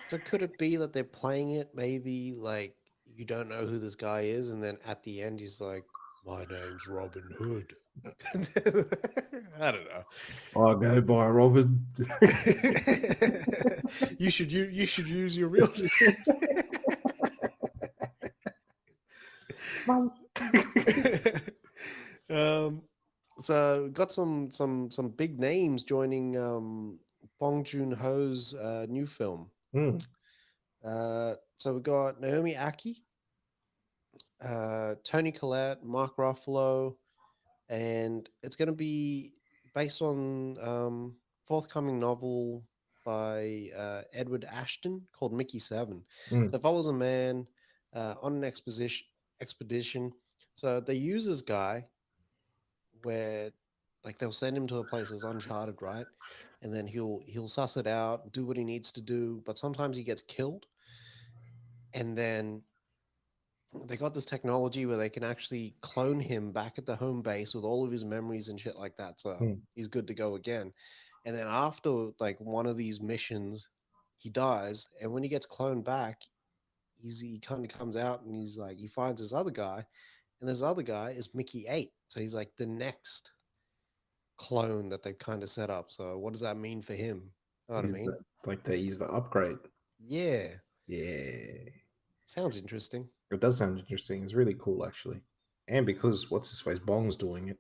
So could it be that they're playing it maybe like you don't know who this guy is, and then at the end he's like, "My name's Robin Hood." I don't know. I go by Robin. you should use your real name. So got some big names joining Bong Joon-ho's new film. So we got Naomi Aki, Tony Collette, Mark Ruffalo, and it's going to be based on forthcoming novel by Edward Ashton called Mickey 7. So it follows a man on an expedition. So they use this guy where like they'll send him to a place that's uncharted, right? And then he'll suss it out, do what he needs to do, but sometimes he gets killed. And then they got this technology where they can actually clone him back at the home base with all of his memories and shit like that. So he's good to go again. And then after like one of these missions, he dies. And when he gets cloned back, he kind of comes out and he's like, he finds this other guy. And this other guy is Mickey 8. So he's like the next clone that they've kind of set up. So what does that mean for him? You know what I mean? Like they use the upgrade. Yeah. Yeah. Sounds interesting. It does sound interesting. It's really cool, actually. And because what's his face, Bong's doing it,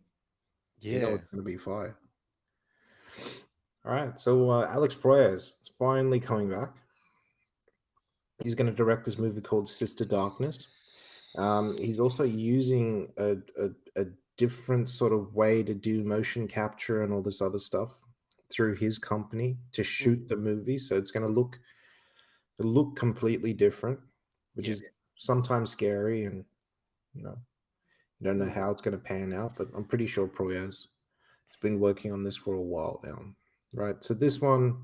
yeah, it's going to be fire. All right, so Alex Proyas is finally coming back. He's going to direct this movie called Sister Darkness. He's also using a different sort of way to do motion capture and all this other stuff through his company to shoot the movie. So it's going to look completely different, which is sometimes scary, and you don't know how it's going to pan out. But I'm pretty sure Proyas has been working on this for a while now, right? So this one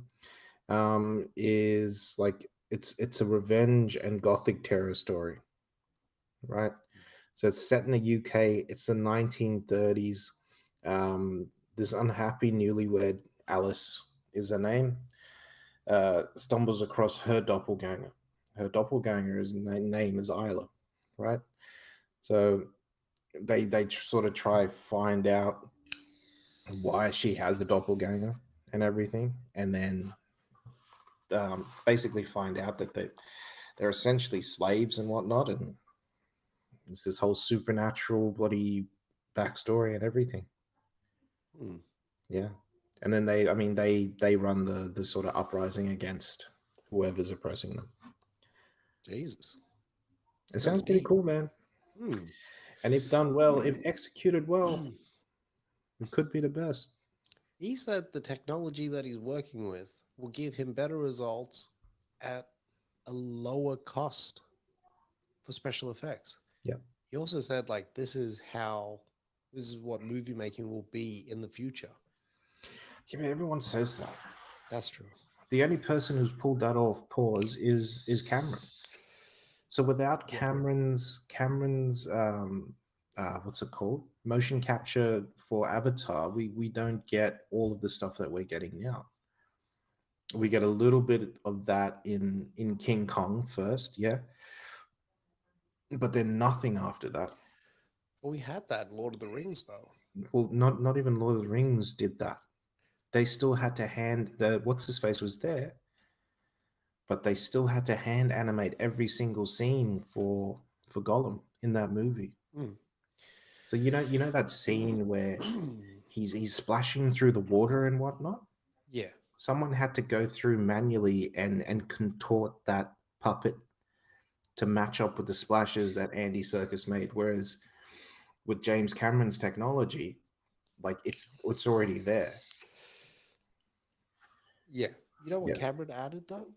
is like it's a revenge and gothic terror story, right? So it's set in the UK. It's the 1930s. This unhappy newlywed, Alice is her name, stumbles across her doppelganger. Her doppelganger's name is Isla, right? So they sort of try find out why she has a doppelganger and everything, and then basically find out that they're essentially slaves and whatnot, and it's this whole supernatural bloody backstory and everything. Yeah. And then they run the sort of uprising against whoever's oppressing them. Jesus. It sounds pretty cool, man. And if done well, if executed well, it could be the best. He said the technology that he's working with will give him better results at a lower cost for special effects. Yeah. He also said, like, this is what movie making will be in the future. Yeah, but everyone says that. That's true. The only person who's pulled that off pause is Cameron. So without Cameron's what's it called? Motion capture for Avatar, we don't get all of the stuff that we're getting now. We get a little bit of that in King Kong first, yeah. But then nothing after that. Well, we had that in Lord of the Rings, though. Well, not even Lord of the Rings did that. They still had to hand what's his face was there, but they still had to hand animate every single scene for Gollum in that movie. So you know that scene where he's splashing through the water and whatnot? Yeah. Someone had to go through manually and contort that puppet to match up with the splashes that Andy Serkis made. Whereas with James Cameron's technology, like it's already there. Yeah. You know what Cameron added though?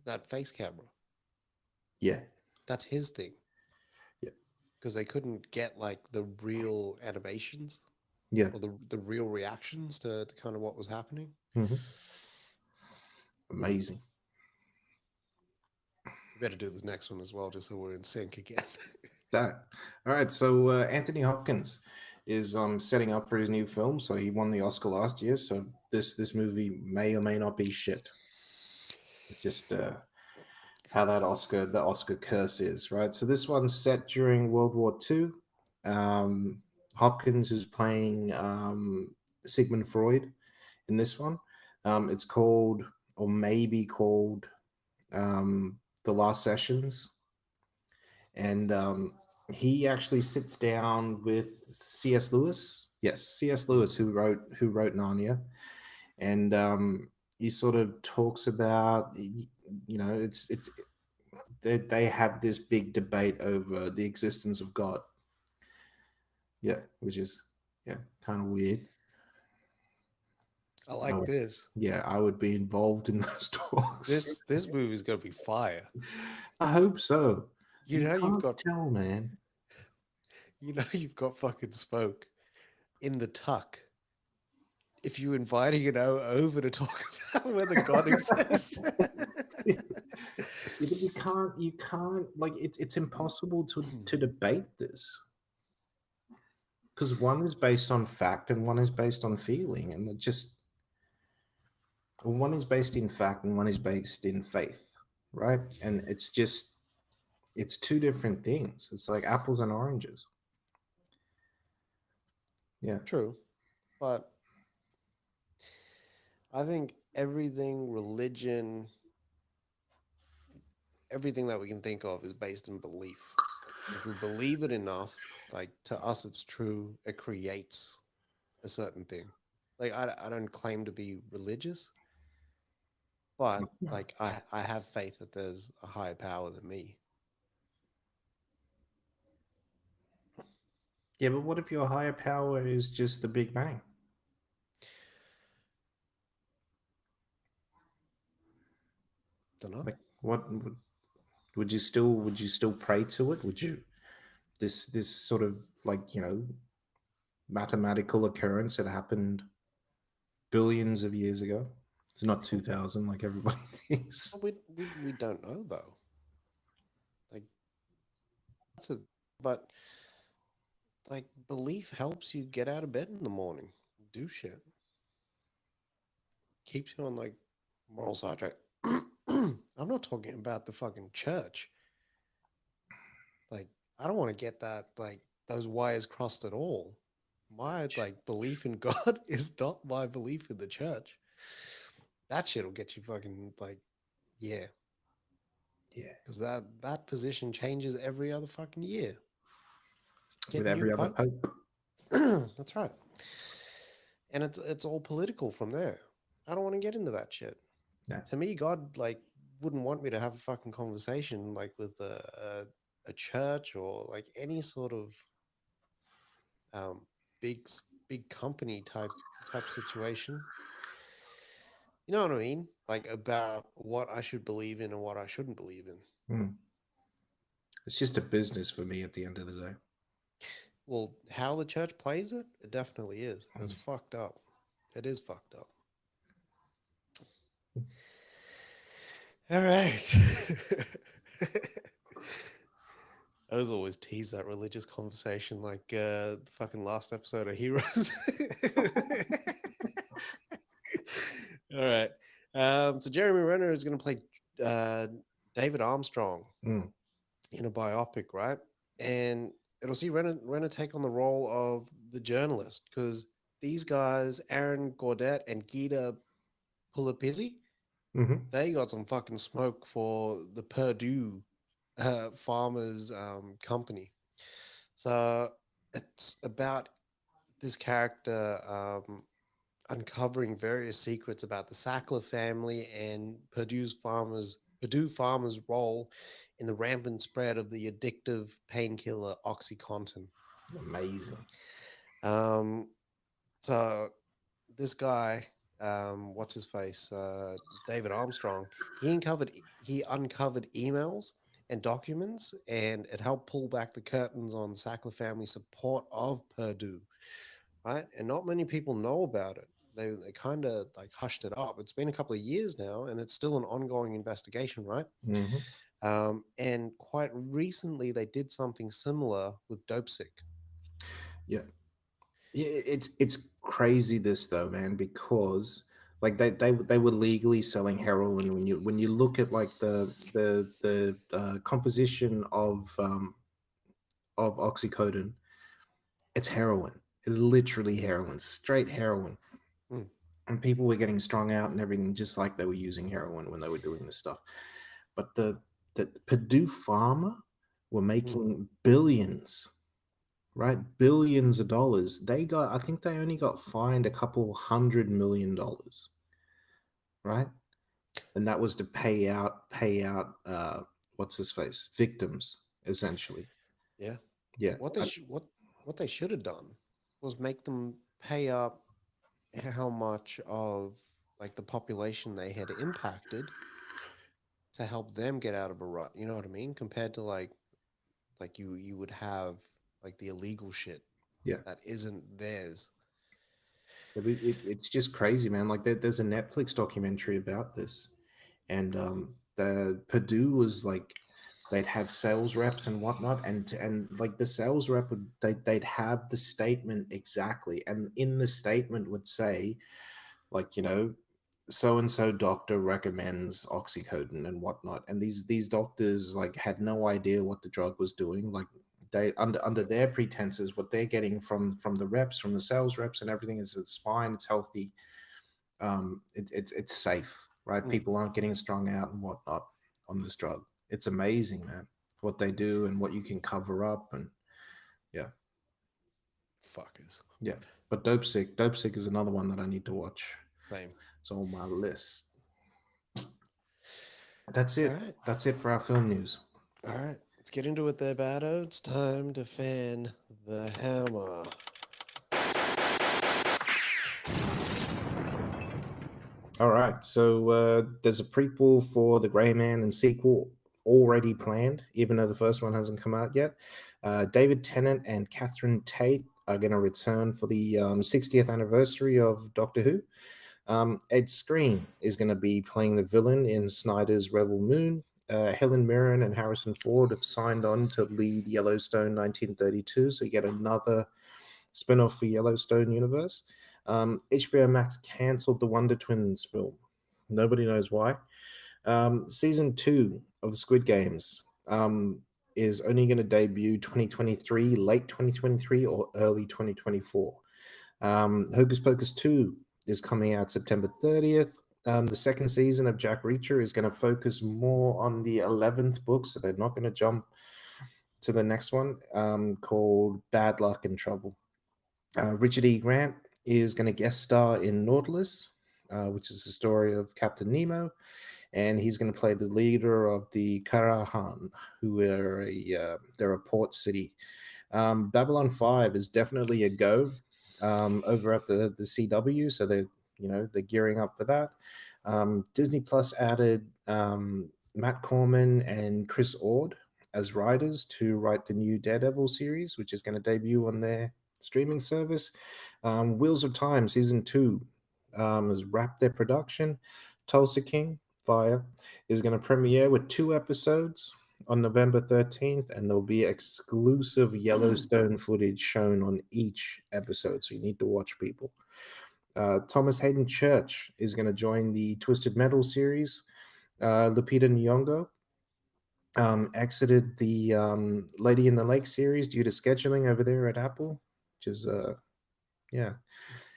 That face camera. Yeah. That's his thing. Yeah. Because they couldn't get like the real animations. Yeah. Or the real reactions to kind of what was happening. amazing. We better do this next one as well, just so we're in sync again. That all right. So Anthony Hopkins is setting up for his new film. So he won the Oscar last year. So this movie may or may not be shit. Just how the Oscar curse is, right? So this one's set during World War II. Hopkins is playing Sigmund Freud in this one. It's called, or maybe called, The Last Sessions. And he actually sits down with C.S. Lewis. Yes, C.S. Lewis, who wrote Narnia, and he sort of talks about, it's they have this big debate over the existence of God. Yeah, which is kind of weird. I like this. Yeah, I would be involved in those talks. This movie is gonna be fire. I hope so. You've can't got tell, man. You've got fucking Spoke in the tuck. If you inviting it over to talk about whether God exists. You can't like it's impossible to debate this, because one is based on fact and one is based on feeling, and one is based in fact and one is based in faith, right? And it's two different things. It's like apples and oranges. Yeah, True, but I think religion, everything that we can think of is based in belief. If we believe it enough, like to us it's true, it creates a certain thing. Like I don't claim to be religious, but like I have faith that there's a higher power than me. yeah, but what if your higher power is just the Big Bang? Don't know. Like, what would you still pray to it? Would you this sort of like mathematical occurrence that happened billions of years ago? It's not 2000 like everybody thinks. We don't know though. Like but like belief helps you get out of bed in the morning, do shit, keeps you on like moral side track. I'm not talking about the fucking church. Like I don't want to get that like those wires crossed at all. My like belief in God is not my belief in the church. That shit will get you fucking like, yeah, because that position changes every other fucking year. With every other pope. That's right. And it's all political from there. I don't want to get into that shit. Yeah. To me, God like wouldn't want me to have a fucking conversation like with a church or like any sort of big company type situation. You know what I mean? Like about what I should believe in and what I shouldn't believe in. It's just a business for me at the end of the day. Well, how the church plays it, it definitely is. It's fucked up. It is fucked up. All right. I was always tease that religious conversation like the fucking last episode of Heroes. All right. So Jeremy Renner is going to play David Armstrong in a biopic, right? And it'll see Renner take on the role of the journalist, because these guys, Aaron Gaudet and Gita Pulapilli, they got some fucking smoke for the Purdue Farmers company. So it's about this character uncovering various secrets about the Sackler family and Purdue Farmers' role in the rampant spread of the addictive painkiller OxyContin. Amazing. So this guy, what's his face? David Armstrong. He uncovered emails and documents, and it helped pull back the curtains on Sackler family support of Purdue, right? And not many people know about it. they kind of like hushed it up. It's been a couple of years now, and it's still an ongoing investigation, right? And quite recently, they did something similar with Dopesick. Yeah. Yeah, it's crazy this though, man, because like they were legally selling heroin. When you look at like the composition of oxycodone, it's heroin. It's literally heroin, straight heroin. Mm. And people were getting strung out and everything, just like they were using heroin when they were doing this stuff. But the Purdue Pharma were making billions, right? Billions of dollars. I think they only got fined a couple $100 million, right? And that was to pay out what's his face? Victims, essentially. Yeah. Yeah. What they should have done was make them pay up how much of like the population they had impacted to help them get out of a rut. You know what I mean? Compared to like you would have like the illegal shit Yeah. that isn't theirs. It's just crazy, man. Like there's a Netflix documentary about this, and the Purdue was like they'd have sales reps and whatnot, and like the sales rep would they'd have the statement exactly, and in the statement would say, like, you know, so and so doctor recommends oxycodone and whatnot, and these doctors like had no idea what the drug was doing. Like they under their pretenses, what they're getting from the reps, from the sales reps and everything is it's fine, it's healthy, it's safe, right? People aren't getting strung out and whatnot on this drug. It's amazing, man, what they do and what you can cover up. And yeah, Fuckers. yeah. But Dope Sick is another one that I need to watch. Same. It's on my list. That's it. All right. That's it for our film news. All right. Let's get into it there, Bado. It's time to fan the hammer. All right. So there's a prequel for The Gray Man and sequel already planned, even though the first one hasn't come out yet. David Tennant and Catherine Tate are going to return for the 60th anniversary of Doctor Who. Ed Skrein is going to be playing the villain in Snyder's Rebel Moon. Helen Mirren and Harrison Ford have signed on to lead Yellowstone 1932, so you get another spin-off for Yellowstone universe. HBO Max cancelled the Wonder Twins film. Nobody knows why. Season 2 of the Squid Games is only going to debut 2023, late 2023 or early 2024. Hocus Pocus 2 is coming out September 30th. The second season of Jack Reacher is going to focus more on the 11th book, so they're not going to jump to the next one, called Bad Luck and Trouble. Richard E. Grant is going to guest star in Nautilus, which is the story of Captain Nemo, and he's going to play the leader of the Karahan, who are they're a port city. Babylon 5 is definitely a go over at the CW, so they're gearing up for that. Disney Plus added Matt Corman and Chris Ord as writers to write the new Daredevil series, which is going to debut on their streaming service. Wheels of Time season 2 has wrapped their production. Tulsa King Fire is going to premiere with 2 episodes on November 13th, and there'll be exclusive Yellowstone footage shown on each episode, so you need to watch, people. Thomas Hayden Church is going to join the Twisted Metal series. Lupita Nyong'o exited the Lady in the Lake series due to scheduling over there at Apple, which is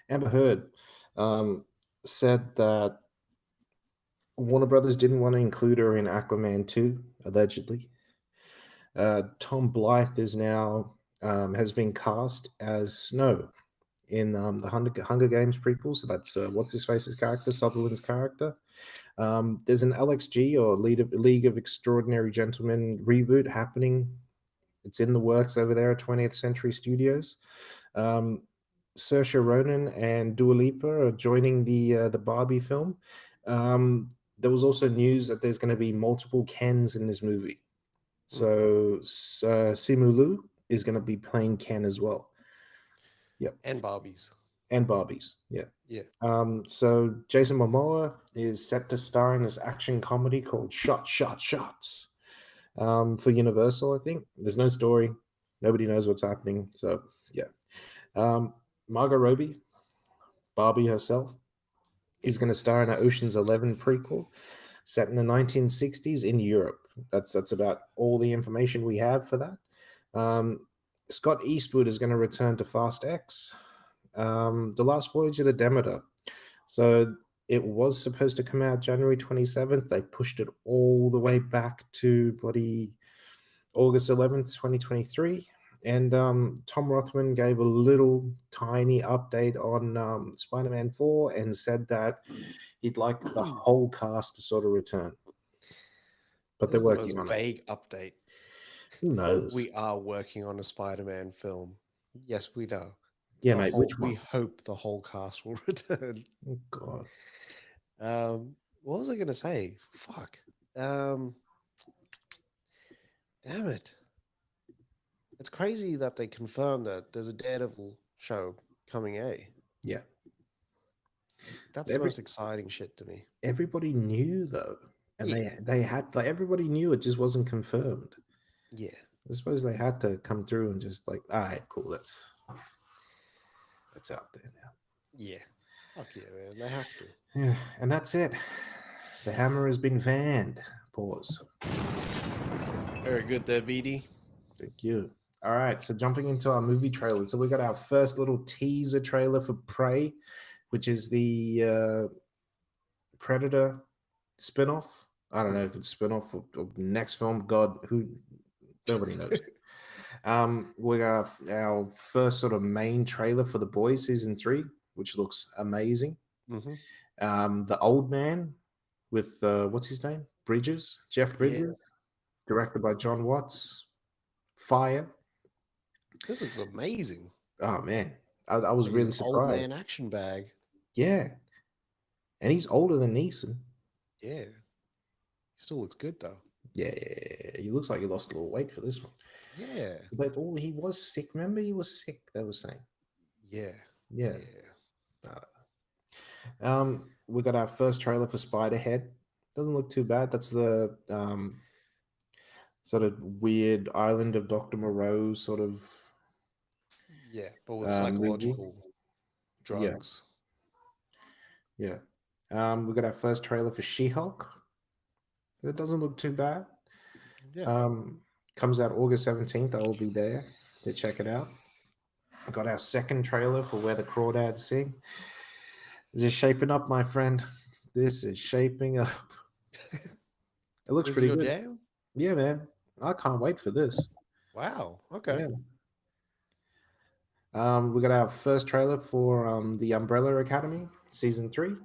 Amber Heard said that Warner Brothers didn't want to include her in Aquaman 2, allegedly. Tom Blythe is now has been cast as Snow in the Hunger Games prequel. So that's what's his face's character, Sutherland's character. There's an LXG or League of Extraordinary Gentlemen reboot happening. It's in the works over there at 20th Century Studios. Saoirse Ronan and Dua Lipa are joining the Barbie film. There was also news that there's going to be multiple Kens in this movie. So Simu Liu is going to be playing Ken as well. Yep. And Barbies. And Barbies. Yeah. Yeah. So Jason Momoa is set to star in this action comedy called Shots for Universal, I think. There's no story. Nobody knows what's happening. So, yeah. Margot Robbie, Barbie herself, is going to star in an Ocean's 11 prequel set in the 1960s in Europe. That's about all the information we have for that. Scott Eastwood is going to return to Fast X. The Last Voyage of the Demeter. So it was supposed to come out January 27th. They pushed it all the way back to bloody August 11th, 2023. And Tom Rothman gave a little tiny update on Spider-Man 4 and said that he'd like the whole cast to sort of return. But This they're is the working most on it. vague update. Who knows? We are working on a Spider-Man film. Yes, we know. Yeah, mate. Which We one? hope the whole cast will return. Oh, God. What was I going to say? Fuck. Damn it. It's crazy that they confirmed that there's a Daredevil show coming, Yeah. That's the most exciting shit to me. Everybody knew, though. And Yeah. they had, like, everybody knew, it just wasn't confirmed. Yeah. I suppose they had to come through and just like, all right, cool, that's out there now. Yeah. Fuck yeah, man. They have to. Yeah, and that's it. The hammer has been fanned. Pause. Very good there, VD. Thank you. All right, so jumping into our movie trailer. So we got our first little teaser trailer for Prey, which is the Predator spinoff. I don't know if it's spinoff or next film. God, nobody knows. We got our first sort of main trailer for The Boys season 3, which looks amazing. Mm-hmm. The Old Man with what's his name? Jeff Bridges, directed by John Watts. Fire. This looks amazing. Oh man, I was really surprised. Old man action bag. Yeah, and he's older than Neeson. Yeah, he still looks good though. Yeah, he looks like he lost a little weight for this one. Yeah, but he was sick. Remember, he was sick. They were saying. Yeah. I don't know. We got our first trailer for Spiderhead. Doesn't look too bad. That's the sort of weird island of Dr. Moreau sort of. Yeah, but with psychological drugs. Yeah. We got our first trailer for She-Hulk. It doesn't look too bad. Yeah. Comes out August 17th. I will be there to check it out. I got our second trailer for Where the Crawdads Sing. This is shaping up, my friend. This is shaping up. It looks pretty good. Jam? Yeah, man. I can't wait for this. Wow. Okay. Yeah. We got our first trailer for The Umbrella Academy season 3,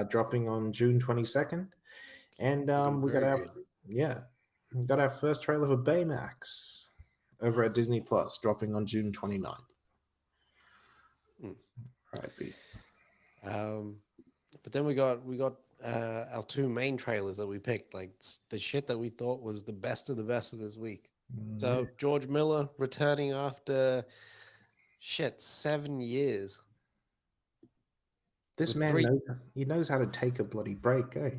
dropping on June 22nd, and we got our first trailer for Baymax over at Disney Plus, dropping on June 29th. Right, B. But then we got our two main trailers that we picked, like the shit that we thought was the best of this week. So George Miller returning after 7 years. This man knows how to take a bloody break, eh?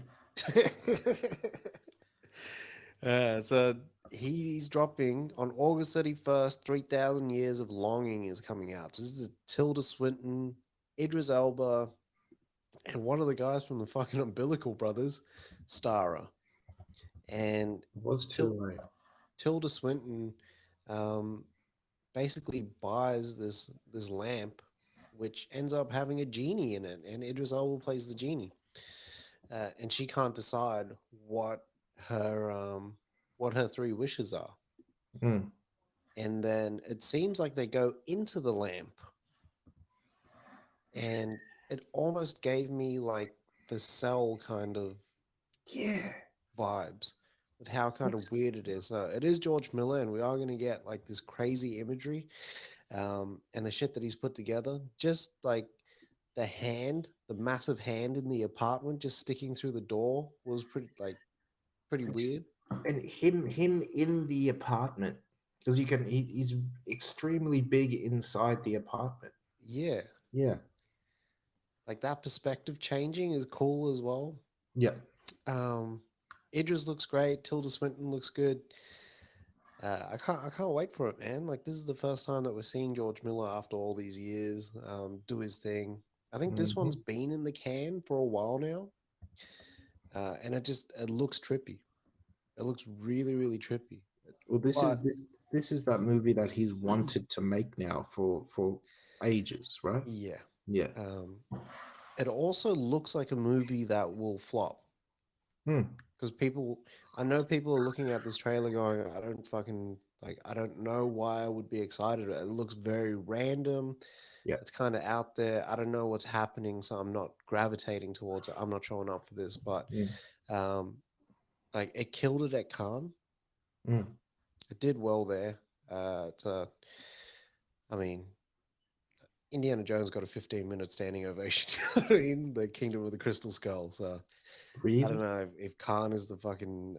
So he's dropping on August 31st. 3,000 Years of Longing is coming out. So this is Tilda Swinton, Idris Elba, and one of the guys from the fucking Umbilical Brothers, Starra. And Tilda Swinton basically buys this lamp, which ends up having a genie in it, and Idris Elba plays the genie. And she can't decide what her 3 wishes are. And then it seems like they go into the lamp, and it almost gave me like the Cell kind of vibes with how kind of weird it is. It is George Miller, and we are going to get like this crazy imagery, and the shit that he's put together, just like the massive hand in the apartment just sticking through the door was pretty weird. And him in the apartment, because he's extremely big inside the apartment. Yeah. like that perspective changing is cool as well. Yeah. Idris looks great. Tilda Swinton looks good. I can't wait for it, man. Like this is the first time that we're seeing George Miller after all these years do his thing. I think this one's been in the can for a while now, and it looks trippy. It looks really really trippy. Well, But this is that movie that he's wanted to make now for ages, right? yeah, Yeah. it also looks like a movie that will flop. Because I know people are looking at this trailer going, I don't fucking like, I don't know why I would be excited. It looks very random. Yeah. It's kind of out there. I don't know what's happening, so I'm not gravitating towards it. I'm not showing up for this, but like it killed it at Cannes. It did well there. I mean, Indiana Jones got a 15-minute standing ovation in the Kingdom of the Crystal Skull. So Really? I don't know if Khan is the fucking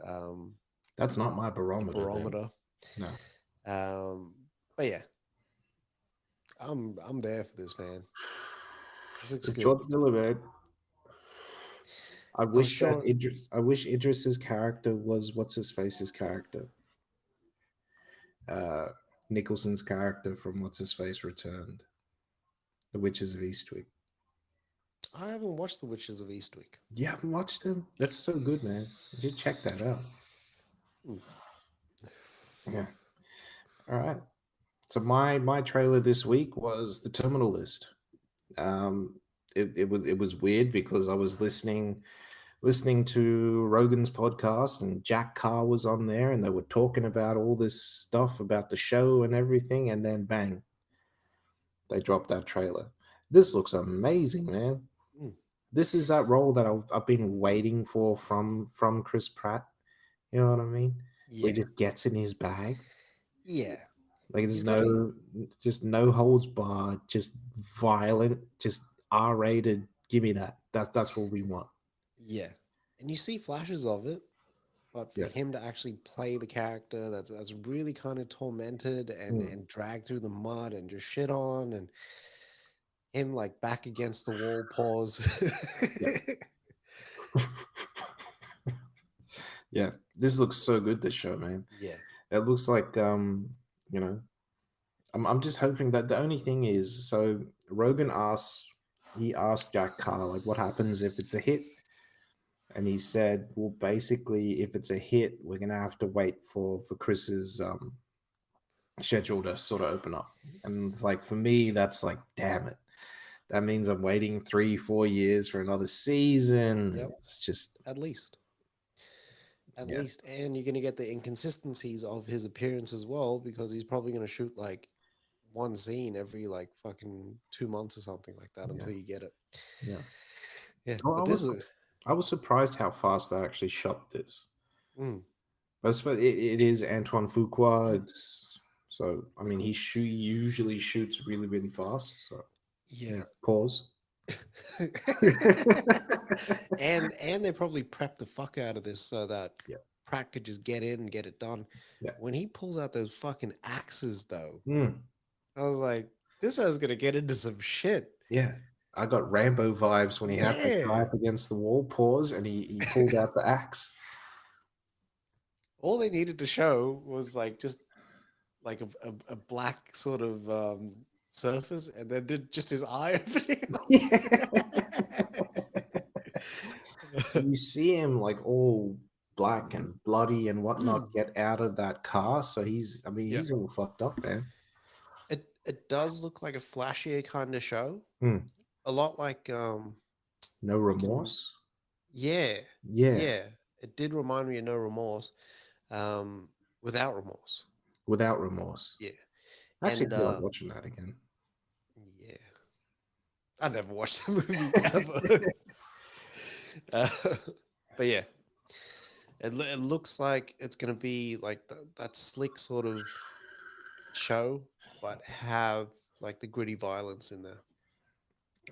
that's not my barometer. No. But yeah, I'm there for this, man. This looks good. George Miller, man. I wish Idris's character was what's his face's character. Nicholson's character from What's His Face returned. The Witches of Eastwick. I haven't watched The Witches of Eastwick. You haven't watched them? That's so good, man. You should check that out. Yeah. All right. So my trailer this week was The Terminal List. It was weird because I was listening to Rogan's podcast and Jack Carr was on there and they were talking about all this stuff about the show and everything, and then bang, they dropped that trailer. This looks amazing, man. This is that role that I've been waiting for from Chris Pratt. You know what I mean? Yeah. Where he just gets in his bag. Yeah. Like there's no holds barred, just violent, just R-rated. Give me that. That's what we want. Yeah. And you see flashes of it, but for him to actually play the character that's really kind of tormented and dragged through the mud and just shit on, and him like back against the wall, pause. Yeah, this looks so good, this show, man. Yeah. It looks like you know, I'm just hoping that the only thing is, so Rogan asked Jack Carr, like, what happens if it's a hit? And he said, well, basically, if it's a hit, we're gonna have to wait for Chris's schedule to sort of open up. And it's like, for me, that's like, damn it. That means I'm waiting 3-4 years for another season. Yep. It's just at least. And you're going to get the inconsistencies of his appearance as well, because he's probably going to shoot like one scene every like fucking 2 months or something like that until you get it. Yeah. Yeah. Well, but I was surprised how fast they actually shot this. But it is Antoine Fuqua. So I mean, he usually shoots really, really fast. So yeah. Pause. and they probably prepped the fuck out of this so that Pratt could just get in and get it done. Yeah. When he pulls out those fucking axes, though, I was like, this guy's gonna get into some shit. Yeah. I got Rambo vibes when he had to try up against the wall, pause, and he pulled out the axe. All they needed to show was like just like a black sort of surface, and then did just his eye opening. You see him like all black and bloody and whatnot get out of that car, so he's all fucked up, man. It does look like a flashier kind of show. A lot like No Remorse. Yeah. It did remind me of No Remorse. Without remorse. Yeah. I actually feel like watching that again. Yeah. I never watched the movie ever. But yeah. It looks like it's going to be like that slick sort of show, but have like the gritty violence in there.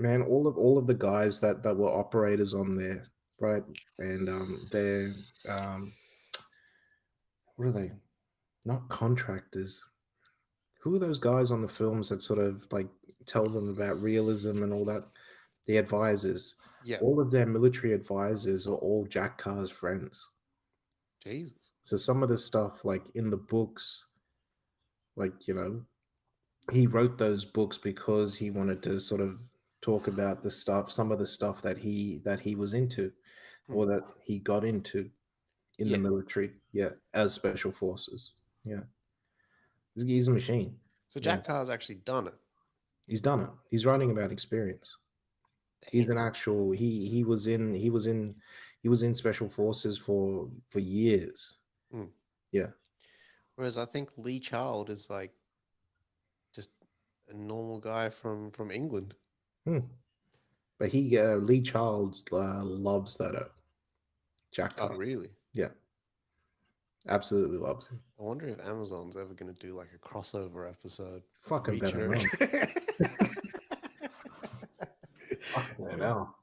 Man, all of the guys that were operators on there, right? And they're what are they? Not contractors. Who are those guys on the films that sort of like tell them about realism and all that? the advisors, Yeah. all of their military advisors are all Jack Carr's friends. Jesus. So some of the stuff, like in the books, like, he wrote those books because he wanted to sort of talk about the stuff, some of the stuff that he was into, or that he got into in the military, as special forces. He's a machine. So Jack Carr's actually done it. He's done it. He's writing about experience. He's Damn. an actual he was in special forces for years. Yeah. Whereas I think Lee Child is like just a normal guy from England. But Lee Childs loves that Jack Oh, Carr. really? Yeah. Absolutely loves him. I wonder if Amazon's ever going to do like a crossover episode. Fucking better not. Fucking hell.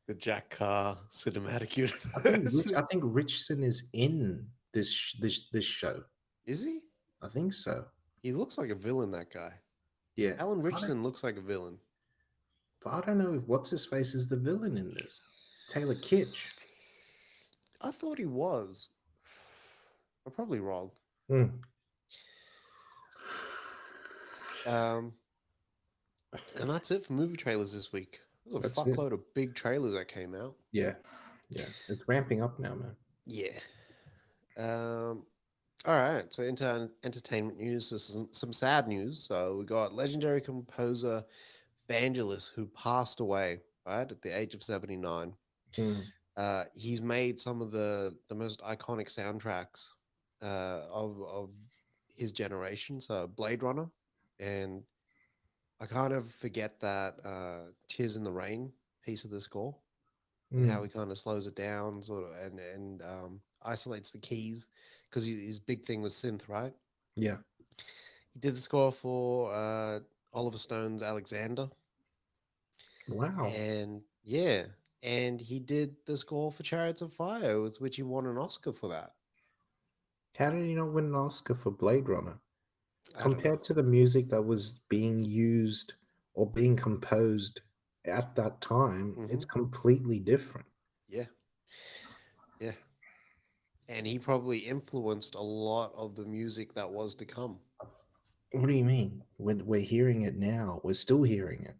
The Jack Carr cinematic universe. I think Richardson is in this show. Is he? I think so. He looks like a villain, that guy. Yeah. Alan Richardson looks like a villain. But I don't know if what's his face is the villain in this. Taylor Kitsch. I thought he was. I'm probably wrong. And that's it for movie trailers this week. There's a fuckload of big trailers that came out. Yeah. It's ramping up now, man. Yeah. All right. So into entertainment news, so some sad news. So we got legendary composer Vangelis, who passed away, right, at the age of 79. He's made some of the most iconic soundtracks of his generation. So Blade Runner, and I kind of forget that Tears in the Rain piece of the score, and how he kind of slows it down, sort of, and isolates the keys, because his big thing was synth, right? Yeah. He did the score for Oliver Stone's Alexander. Wow. And and he did the score for Chariots of Fire, with which he won an Oscar for that. How did he not win an Oscar for Blade Runner? Compared to the music that was being used or being composed at that time, it's completely different. Yeah. And he probably influenced a lot of the music that was to come. What do you mean? When we're hearing it now, we're still hearing it.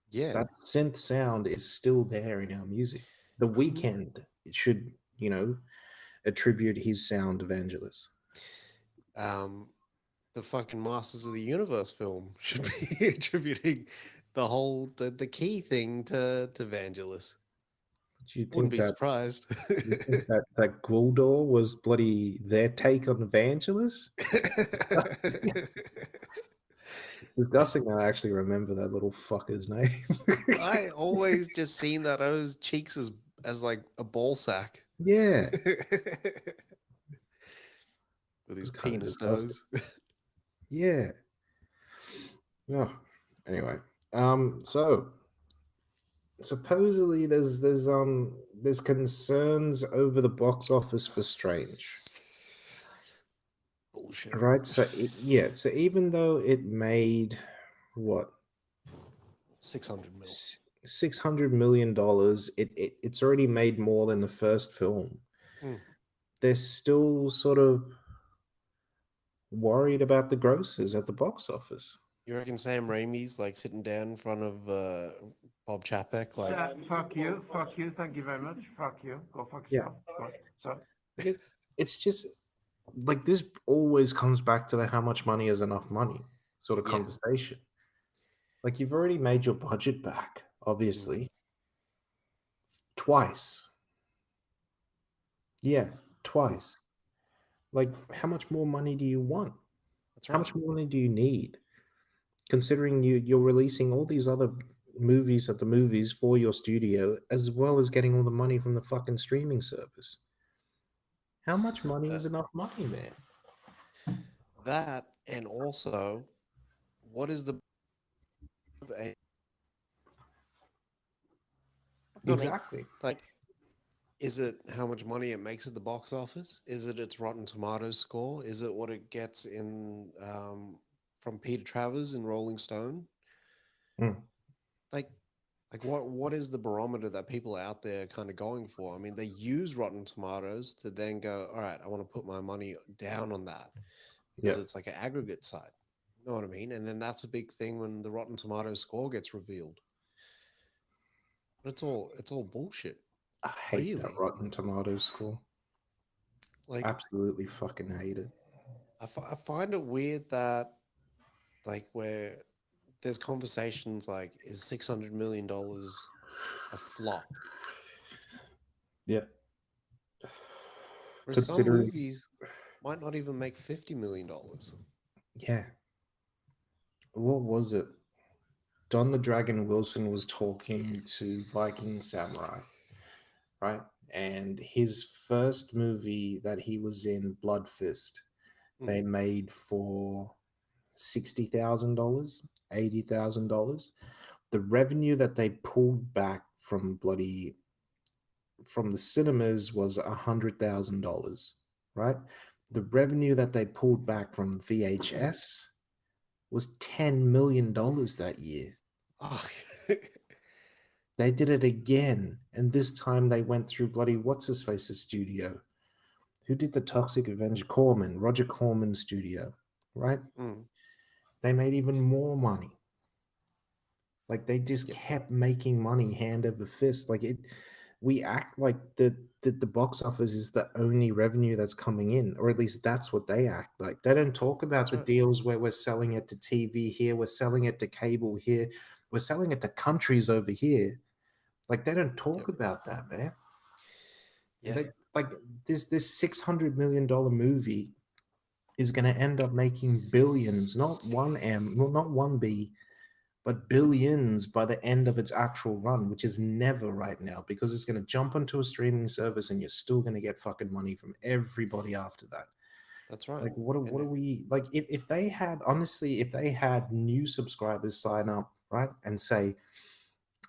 Yeah. That synth sound is still there in our music. The Weeknd should, attribute his sound to Vangelis. The fucking Masters of the Universe film should be attributing the key thing to Vangelis. Do you think Wouldn't be surprised. Do you think that Gwildor was bloody their take on Vangelis? Disgusting. I actually remember that little fucker's name. I always just seen that those cheeks as like a ball sack. Yeah. With his penis nose. Yeah. Oh, anyway. So supposedly there's concerns over the box office for Strange. Bullshit. Right? So so even though it made what? $600 million, it's already made more than the first film. They're still sort of worried about the grosses at the box office. You reckon Sam Raimi's like sitting down in front of Bob Chapek like, fuck you, thank you very much, fuck you, go fuck yourself. So it's just like this always comes back to the how much money is enough money sort of conversation. Like, you've already made your budget back, obviously, twice. Yeah, twice. Like, how much more money do you want? That's right. How much more money do you need? Considering you're releasing all these other movies at the movies for your studio, as well as getting all the money from the fucking streaming service. How much money is enough money, man? That, and also, what is the Exactly. Like, is it how much money it makes at the box office? Is it its Rotten Tomatoes score? Is it what it gets in from Peter Travers in Rolling Stone? Like, Like, what is the barometer that people are out there kind of going for? I mean, they use Rotten Tomatoes to then go, all right, I want to put my money down on that because Yeah. it's like an aggregate site. You know what I mean? And then that's a big thing when the Rotten Tomatoes score gets revealed. But it's all bullshit. I hate that Really. Rotten Tomatoes score. Like, Absolutely fucking hate it. I find it weird that, like, where there's conversations like, is $600 million a flop? Yeah. Whereas some Considering, movies might not even make $50 million. yeah. What was it? Don the Dragon Wilson was talking to Viking Samurai, right? And his first movie that he was in, Blood Fist, they made for $60,000, $80,000. The revenue that they pulled back from the cinemas was $100,000, right? The revenue that they pulled back from VHS was $10 million that year. Oh, They did it again, and this time they went through bloody what's his face's studio. Who did the Toxic Avenger? Roger Corman's studio, right? They made even more money. Like they just kept making money hand over fist. Like we act like the box office is the only revenue that's coming in, or at least that's what they act like. They don't talk about the deals where we're selling it to TV here, we're selling it to cable here, we're selling it to countries over here. Like they don't talk about that, man. Yeah. Like this $600 million movie is going to end up making billions, not one M, well, not one B, but billions by the end of its actual run, which is never right now because it's going to jump onto a streaming service and you're still going to get fucking money from everybody after that. That's right. Like, what are we like? If they had, honestly, if they had new subscribers sign up, right, and say,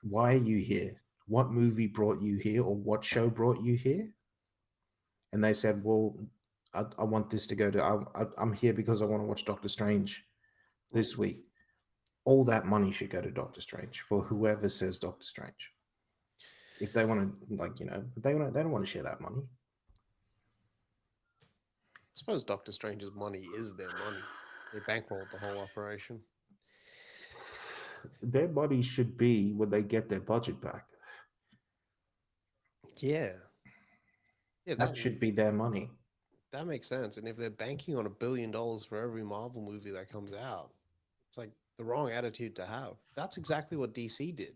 why are you here? What movie brought you here, or what show brought you here? And they said, well, I want this to go to, I'm here because I want to watch Doctor Strange this week. All that money should go to Doctor Strange for whoever says Doctor Strange. If they want to, like, you know, they don't want to share that money. I suppose Doctor Strange's money is their money. They bankrolled the whole operation. Their money should be when they get their budget back. Yeah. Yeah, that should be their money. That makes sense. And if they're banking on $1 billion for every Marvel movie that comes out, it's like the wrong attitude to have. That's exactly what DC did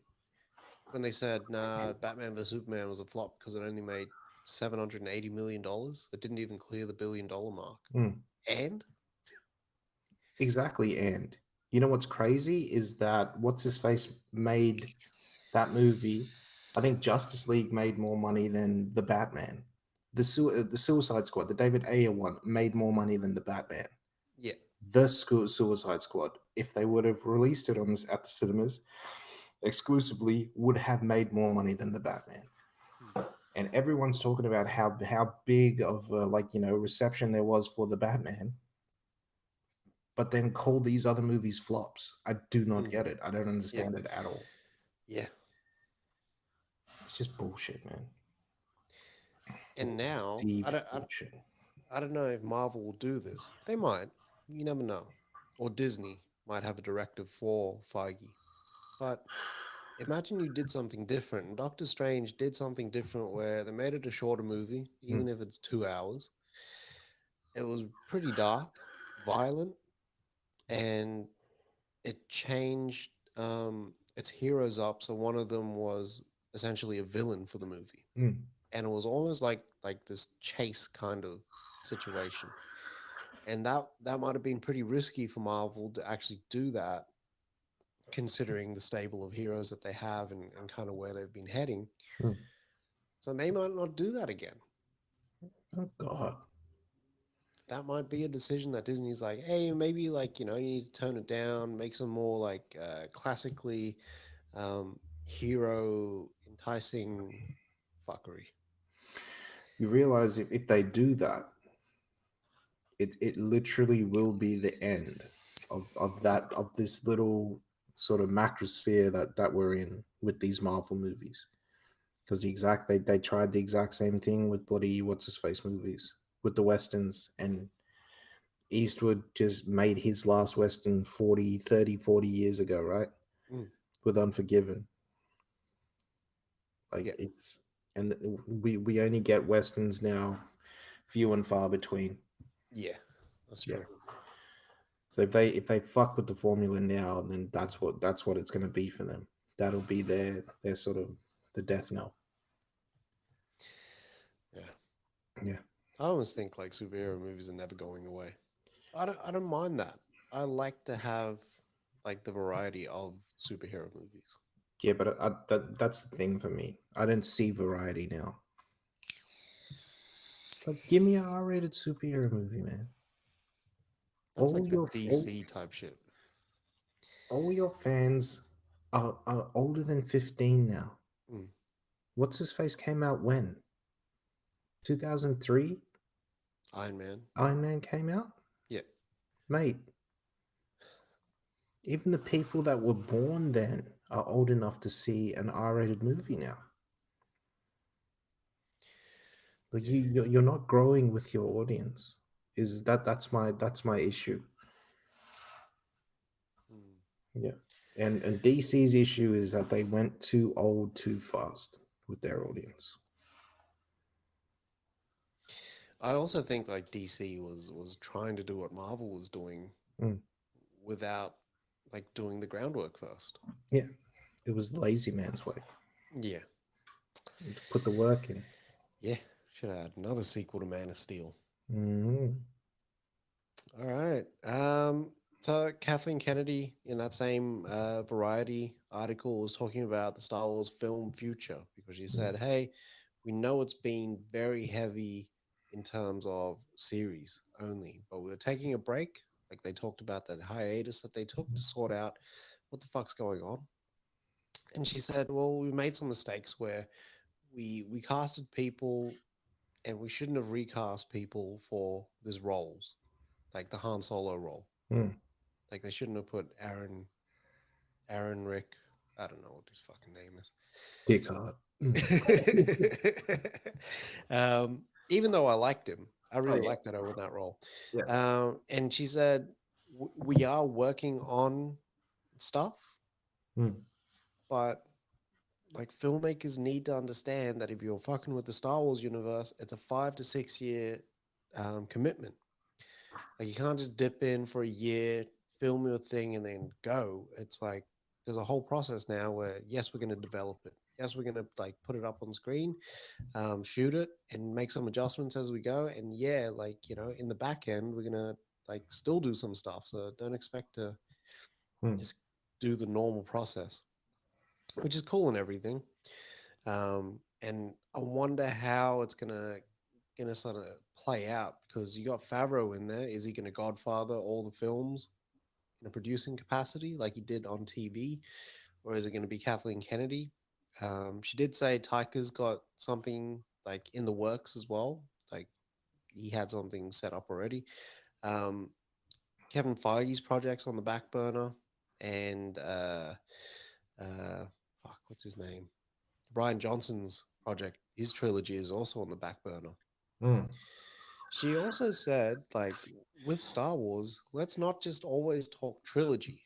when they said, nah, Batman vs Superman was a flop because it only made $780 million. It didn't even clear the $1 billion mark. And? Exactly. And you know what's crazy is that what's his face made that movie. I think Justice League made more money than the Batman. The Suicide Squad, the David Ayer one, made more money than the Batman. Yeah. The Suicide Squad, if they would have released it at the cinemas exclusively, would have made more money than the Batman. And everyone's talking about how big of reception there was for the Batman, but then call these other movies flops. I do not get it. I don't understand it at all. Yeah. It's just bullshit, man. And now, I don't know if Marvel will do this. They might. You never know. Or Disney might have a directive for Feige. But imagine you did something different. And Doctor Strange did something different where they made it a shorter movie, even if it's 2 hours. It was pretty dark, violent, and it changed its heroes up. So one of them was essentially a villain for the movie. And it was almost like this chase kind of situation. And that might have been pretty risky for Marvel to actually do that, considering the stable of heroes that they have and kind of where they've been heading. So they might not do that again. Oh, God. That might be a decision that Disney's like, hey, maybe you need to tone it down, make some more classically hero enticing fuckery. You realize if they do that, it literally will be the end of this little sort of macrosphere that we're in with these Marvel movies. Because they tried the exact same thing with bloody what's his face movies with the westerns, and Eastwood just made his last western 40 years ago, right? With Unforgiven. Like it's, and we only get westerns now, few and far between. Yeah, that's true. So if they fuck with the formula now, then that's what it's going to be for them. That'll be their sort of the death knell. Yeah. I always think like superhero movies are never going away. I don't mind that. I like to have like the variety of superhero movies. Yeah, but that's the thing for me. I don't see variety now. Like, give me an R-rated superhero movie, man. That's like the DC type shit. All your fans are older than 15 now. What's his face came out when? 2003? Iron Man came out? Yeah. Mate, even the people that were born then are old enough to see an R-rated movie now. Like you're not growing with your audience. That's my issue. Yeah. And DC's issue is that they went too old too fast with their audience. I also think like DC was trying to do what Marvel was doing without like doing the groundwork first. Yeah. It was the lazy man's way. Yeah. Put the work in. Yeah. Should have had another sequel to Man of Steel. All right. So Kathleen Kennedy in that same Variety article was talking about the Star Wars film future because she said, hey, we know it's been very heavy in terms of series only, but we're taking a break. Like they talked about that hiatus that they took to sort out what the fuck's going on. And she said, well, we made some mistakes where we casted people and we shouldn't have recast people for these roles, like the Han Solo role. Like they shouldn't have put Aaron Rick, I don't know what his fucking name is. Even though I liked him, I really liked that over that role. Yeah. And she said, we are working on stuff, but like filmmakers need to understand that if you're fucking with the Star Wars universe, it's a 5 to 6 year commitment. Like you can't just dip in for a year, film your thing, and then go. It's like there's a whole process now where yes, we're going to develop it. Yes, we're going to like put it up on screen, shoot it, and make some adjustments as we go. And yeah, like you know, in the back end, we're gonna like still do some stuff. So don't expect to just do the normal process, which is cool and everything. And I wonder how it's gonna sort of play out because you got Favreau in there. Is he going to Godfather all the films in a producing capacity like he did on TV, or is it going to be Kathleen Kennedy? She did say Taika's got something like in the works as well. Like he had something set up already. Kevin Feige's project's on the back burner, and fuck, what's his name? Brian Johnson's project, his trilogy is also on the back burner. She also said, like, with Star Wars, let's not just always talk trilogy.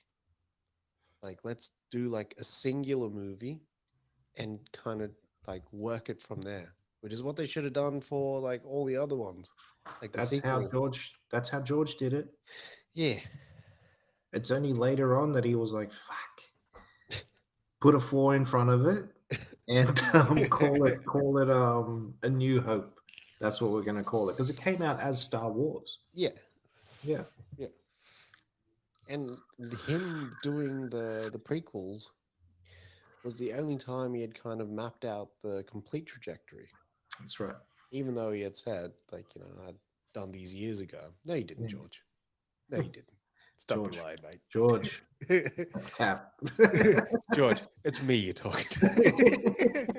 Like, let's do like a singular movie and kind of like work it from there, which is what they should have done for like all the other ones. Like the sequel. That's how George did it. Yeah. It's only later on that he was like, fuck. Put a 4 in front of it and call it A New Hope. That's what we're going to call it because it came out as Star Wars. Yeah. Yeah. Yeah. And him doing the prequels was the only time he had kind of mapped out the complete trajectory. That's right. Even though he had said, like, you know, I'd done these years ago. No, you didn't, George. No, you didn't. Stop your lying, mate. George. Cap. George, it's me you're talking to.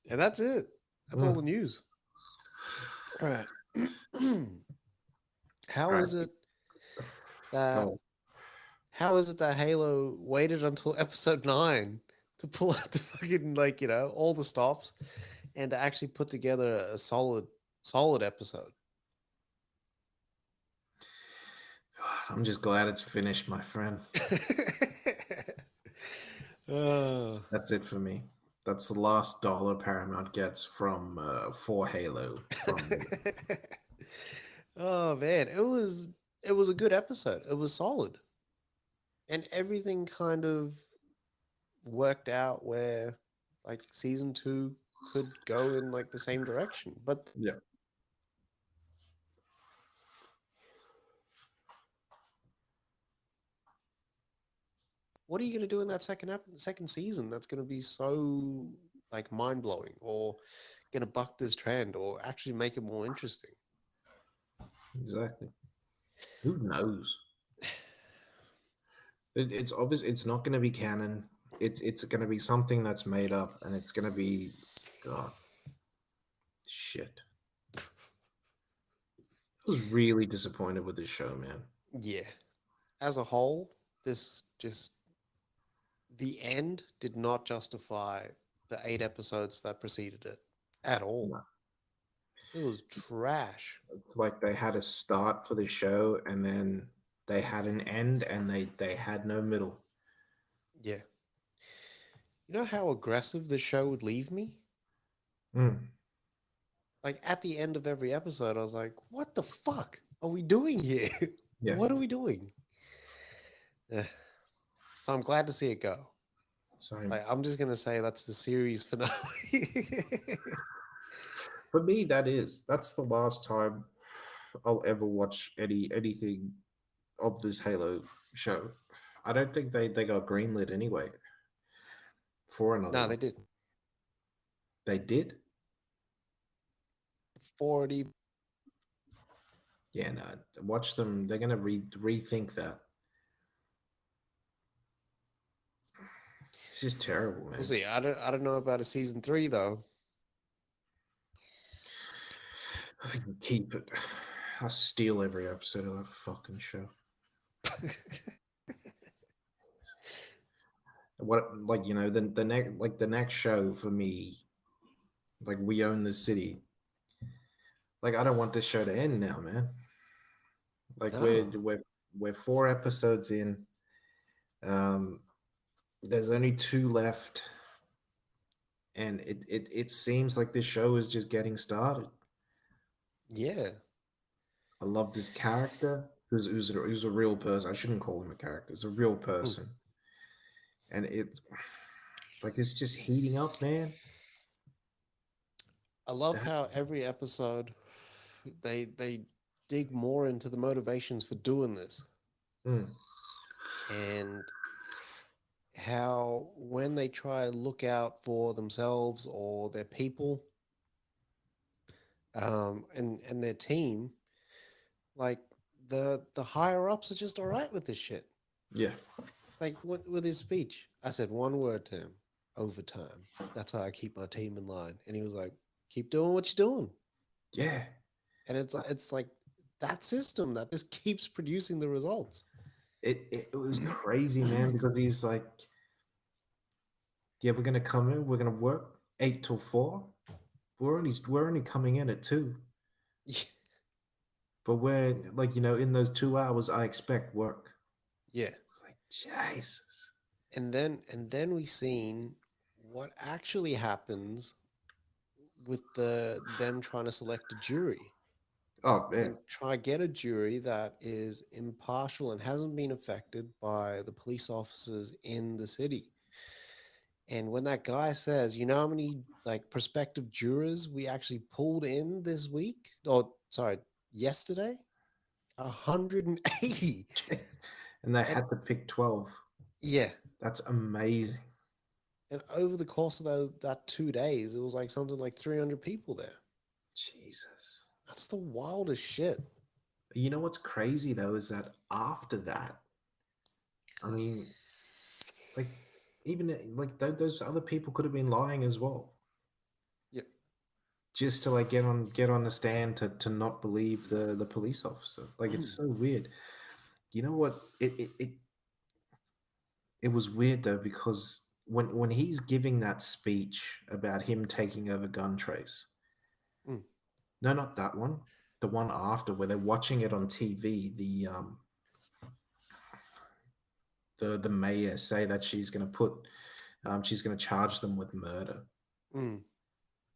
And that's it. That's all the news. All right. How is it that How is it that Halo waited until episode 9 to pull out the fucking, like, you know, all the stops and to actually put together a solid episode? I'm just glad it's finished, my friend. That's it for me. That's the last dollar Paramount gets from for Halo. From me. Oh man, it was a good episode. It was solid, and everything kind of worked out where like season 2 could go in like the same direction. But Yeah. what are you going to do in that second season that's going to be so like mind-blowing or going to buck this trend or actually make it more interesting? Exactly. Who knows? It's obvious it's not going to be canon. It's going to be something that's made up, and it's going to be, God, shit. I was really disappointed with this show, man. Yeah. As a whole, this just the end did not justify the 8 episodes that preceded it at all. No. It was trash. It's like they had a start for the show, and then they had an end, and they had no middle. Yeah. You know how aggressive the show would leave me? Like at the end of every episode, I was like, what the fuck are we doing here? Yeah. What are we doing? So I'm glad to see it go. So Like, I'm just gonna say that's the series finale. for me, that's the last time I'll ever watch anything of this Halo show. I don't think they got greenlit anyway for another. No, one. they did. They did? 40. Yeah, no. Watch them. They're gonna rethink that. It's just terrible, man. We'll see. I don't know about a season 3 though. I can keep it. I'll steal every episode of that fucking show. What, like, you know, the next show for me, like, We Own the City. Like, I don't want this show to end now, man. Like, we're 4 episodes in. There's only 2 left, and it seems like this show is just getting started. Yeah. I love this character who's a real person. I shouldn't call him a character. It's a real person. And it's just heating up, man. I love how every episode they dig more into the motivations for doing this. And how when they try to look out for themselves or their people and their team, like the higher ups are just all right with this shit. Yeah. Like with his speech, I said one word to him: overtime. That's how I keep my team in line. And he was like, keep doing what you're doing. Yeah. And it's like that system that just keeps producing the results. It was crazy, man, because he's like, yeah, we're gonna come in, we're gonna work 8 till 4. We're only coming in at 2. But we're like, you know, in those 2 hours, I expect work. Yeah. Like, Jesus. And then we seen what actually happens with them trying to select a jury. Oh, man. And try to get a jury that is impartial and hasn't been affected by the police officers in the city. And when that guy says, you know how many like prospective jurors we actually pulled in this week? Or sorry, yesterday? 180. And they had to pick 12. Yeah. That's amazing. And over the course of that 2 days, it was like something like 300 people there. Jesus. That's the wildest shit. You know what's crazy, though, is that after that, I mean, like, even like those other people could have been lying as well. Yeah. Just to like get on the stand to not believe the police officer. Like, it's so weird. You know what? it was weird though, because when he's giving that speech about him taking over Gun Trace, Mm. no, not that one, the one after where they're watching it on TV, the mayor say that she's gonna charge them with murder. Mm.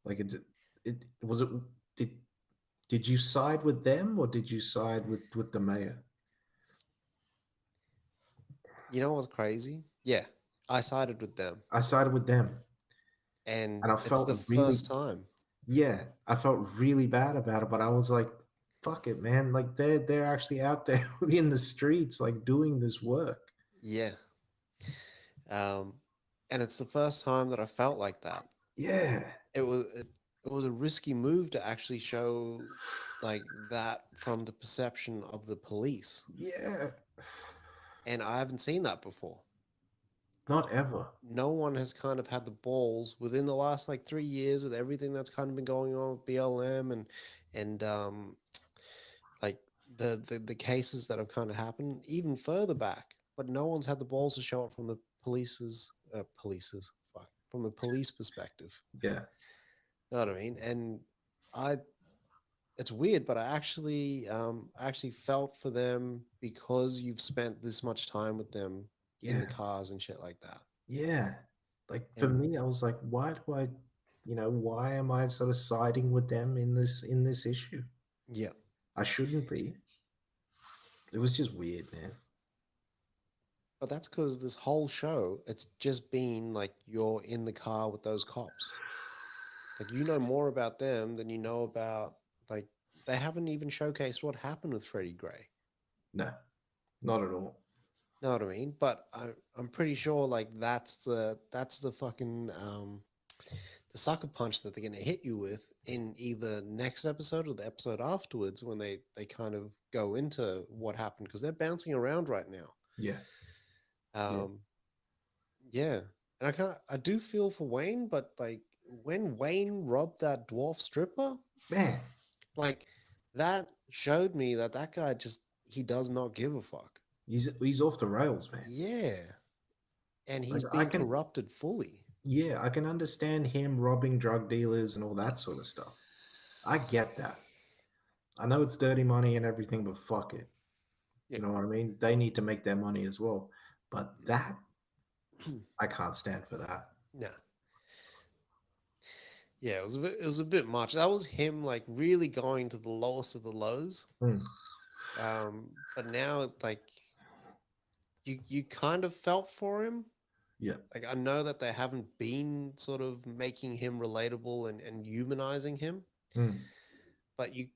Like did you side with them or did you side with the mayor? You know what's crazy? Yeah, I sided with them, I sided with them, and and I it's felt the really, first time. yeah, I felt really bad about it, but I was like, fuck it, man. Like they're actually out there in the streets, like doing this work. Yeah. And it's the first time that I felt like that. Yeah. It was a risky move to actually show like that from the perception of the police. Yeah. And I haven't seen that before. Not ever. No one has kind of had the balls within the last like 3 years with everything that's kind of been going on with BLM and like the cases that have kind of happened even further back. But no one's had the balls to show it from the from the police perspective. Yeah. You know what I mean? And it's weird, but I actually felt for them because you've spent this much time with them in the cars and shit like that. Yeah. Like for me, I was like, why am I sort of siding with them in this issue? Yeah. I shouldn't be. It was just weird, man. But that's because this whole show, it's just been like you're in the car with those cops. Like you know more about them than you know about, like, they haven't even showcased what happened with Freddie Gray. No, not at all. Know what I mean? But I'm pretty sure like that's the fucking the sucker punch that they're gonna hit you with in either next episode or the episode afterwards when they kind of go into what happened, because they're bouncing around right now. Yeah. Yeah. And I do feel for Wayne, but like when Wayne robbed that dwarf stripper, man, like that showed me that guy he does not give a fuck. He's off the rails, man. Yeah. And he's like, been corrupted fully. Yeah, I can understand him robbing drug dealers and all that sort of stuff. I get that. I know it's dirty money and everything, but fuck it. You know what I mean? They need to make their money as well. But that, I can't stand for that. No. Yeah, it was a bit much. That was him like really going to the lowest of the lows. But now it's like you kind of felt for him. Yeah. Like I know that they haven't been sort of making him relatable and humanizing him. But you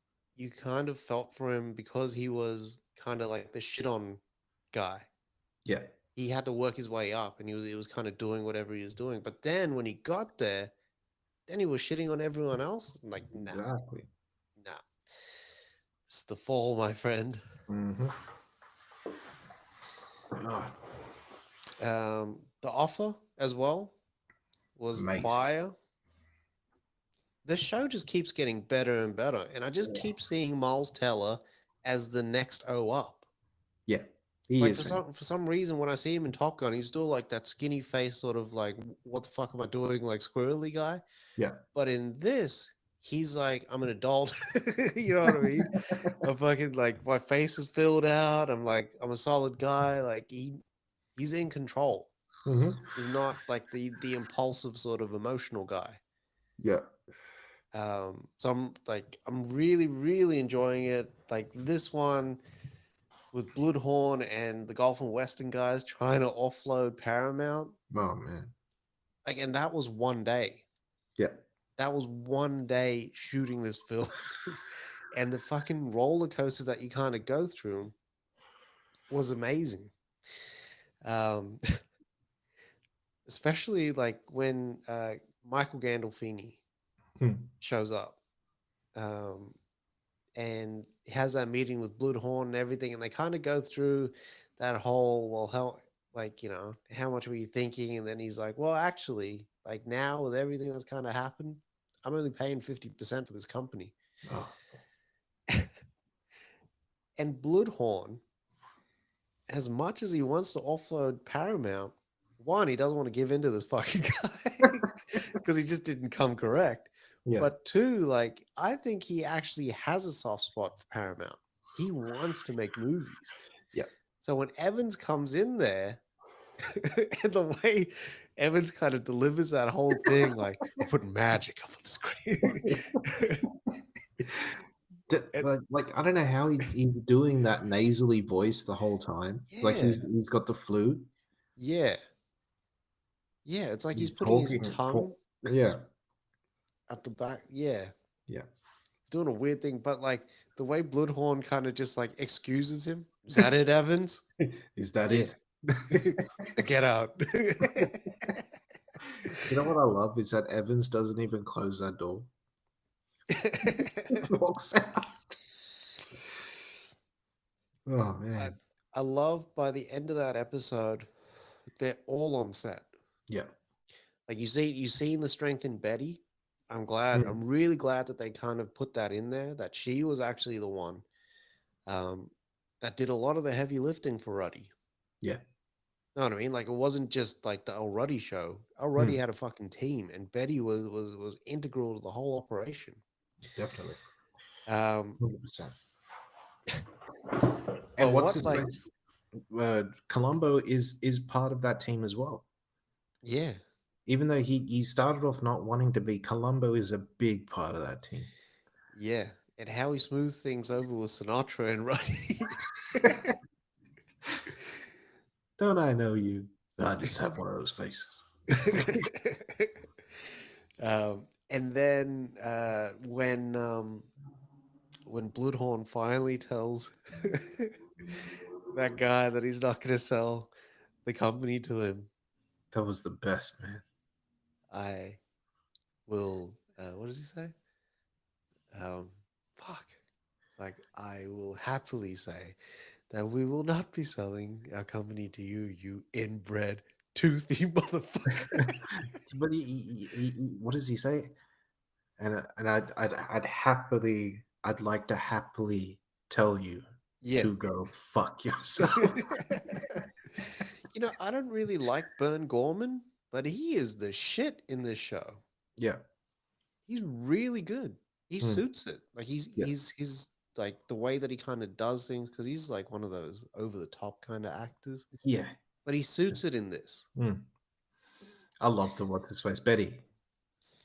kind of felt for him because he was kind of like the shit on guy. Yeah. He had to work his way up and he was kind of doing whatever he was doing. But then when he got there, then he was shitting on everyone else. I'm like, nah. Exactly. Nah. It's the fall, my friend. Mm-hmm. The offer as well was amazing. Fire. The show just keeps getting better and better. And I just keep seeing Miles Teller as the next O up. Yeah. Like for some reason, when I see him in Top Gun, he's still like that skinny face, sort of like, what the fuck am I doing? Like squirrely guy. Yeah. But in this, he's like, I'm an adult. You know what I mean? I'm fucking like, my face is filled out. I'm a solid guy. Like he's in control. Mm-hmm. He's not like the impulsive sort of emotional guy. Yeah. So I'm really, really enjoying it. Like this one with Bloodhorn and the Gulf and Western guys trying to offload Paramount. Oh man. Like, and that was one day. Yeah. That was one day shooting this film. And the fucking roller coaster that you kind of go through was amazing. Especially like when Michael Gandolfini shows up and has that meeting with Bloodhorn and everything, and they kind of go through that whole, well, how, like, you know, how much were you thinking? And then he's like, well, actually, like now with everything that's kind of happened, I'm only paying 50% for this company. Oh. And Bloodhorn, as much as he wants to offload Paramount, one, he doesn't want to give in to this fucking guy because he just didn't come correct. Yeah. But two, like, I think he actually has a soft spot for Paramount. He wants to make movies. Yeah. So when Evans comes in there, and the way Evans kind of delivers that whole thing, like, we're putting magic up on the screen. Like I don't know how he's doing that nasally voice the whole time. Like Yeah. he's got the flute. Yeah. Yeah, it's like he's He's putting his talking. tongue Yeah. at the back. Yeah. Yeah. He's doing a weird thing, but like the way Bloodhorn kind of just like excuses him. Is that it, Evans? Is that Yeah. it? Get out. You know what I love is that Evans doesn't even close that door. He walks out. Oh man. I love by the end of that episode, they're all on set. Yeah. Like you seen the strength in Betty. I'm glad. I'm really glad that they kind of put that in there, that she was actually the one that did a lot of the heavy lifting for Ruddy. Yeah. Know what I mean? Like it wasn't just like the El Ruddy show. El Ruddy had a fucking team, and Betty was integral to the whole operation. Definitely. 100%. And what's his like? Columbo is part of that team as well. Yeah. Even though he started off not wanting to be, Columbo is a big part of that team. Yeah. And how he smooths things over with Sinatra and Ruddy. Don't I know you? I just have one of those faces. And then when Bloodhorn finally tells that guy that he's not going to sell the company to him, that was the best, man. I will. What does he say? Fuck. It's like, I will happily say that we will not be selling our company to you, you inbred, toothy motherfucker. But what does he say? And I'd like to happily tell you to go fuck yourself. You know, I don't really like Bern Gorman, but he is the shit in this show. Yeah. He's really good. He suits it. Like he's like the way that he kind of does things, because he's like one of those over the top kind of actors. Yeah. But he suits it in this. I love the what's his face. Betty,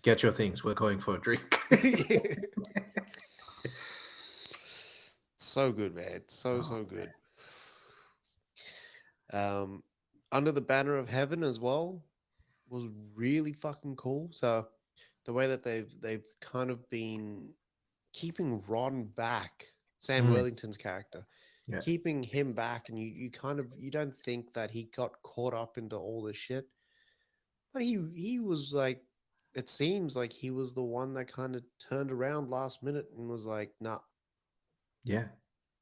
get your things. We're going for a drink. So good, man. So good. Under the Banner of Heaven as well was really fucking cool. So the way that they've kind of been keeping Ron back, Sam Worthington's character, keeping him back, and you don't think that he got caught up into all this shit, but he was like, it seems like he was the one that kind of turned around last minute and was like, nah. Yeah.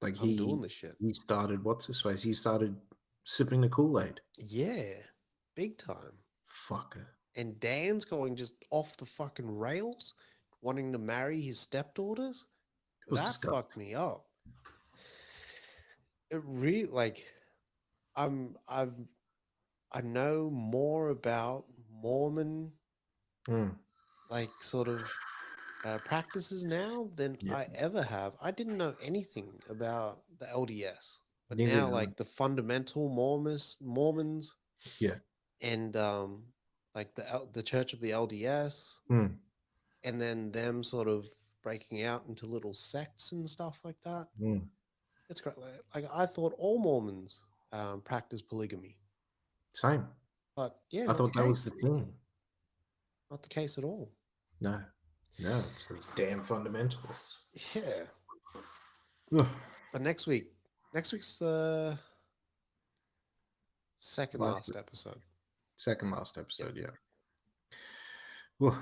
Like I'm doing this shit. He started, what's his face? He started sipping the Kool-Aid. Yeah. Big time. Fucker. And Dan's going just off the fucking rails, wanting to marry his stepdaughters. That fucked me up. It really, like, I know more about Mormon, like, sort of practices now than I ever have. I didn't know anything about the LDS, but now, like, the fundamental Mormons, and like the Church of the LDS, and then them sort of breaking out into little sects and stuff like that. It's great. Like I thought all Mormons practice polygamy. Same. But yeah, I thought that was the thing. Not the case at all. No, it's the damn fundamentals. Yeah. But next week's the second last episode. Second last episode, yeah. Whew.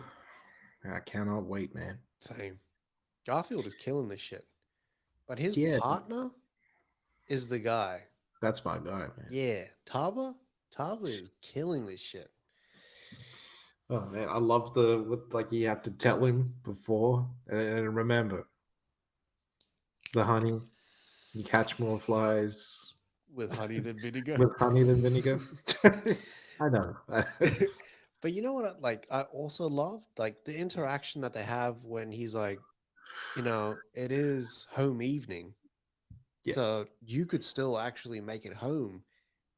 I cannot wait, man. Same. Garfield is killing this shit. But his partner is the guy. That's my guy, man. Yeah. Taba is killing this shit. Oh man, I love like you had to tell him before. And remember, the honey, you catch more flies with honey than vinegar. With honey than vinegar. I know. But you know what? I also loved like the interaction that they have when he's like, it is home evening, Yeah. so you could still actually make it home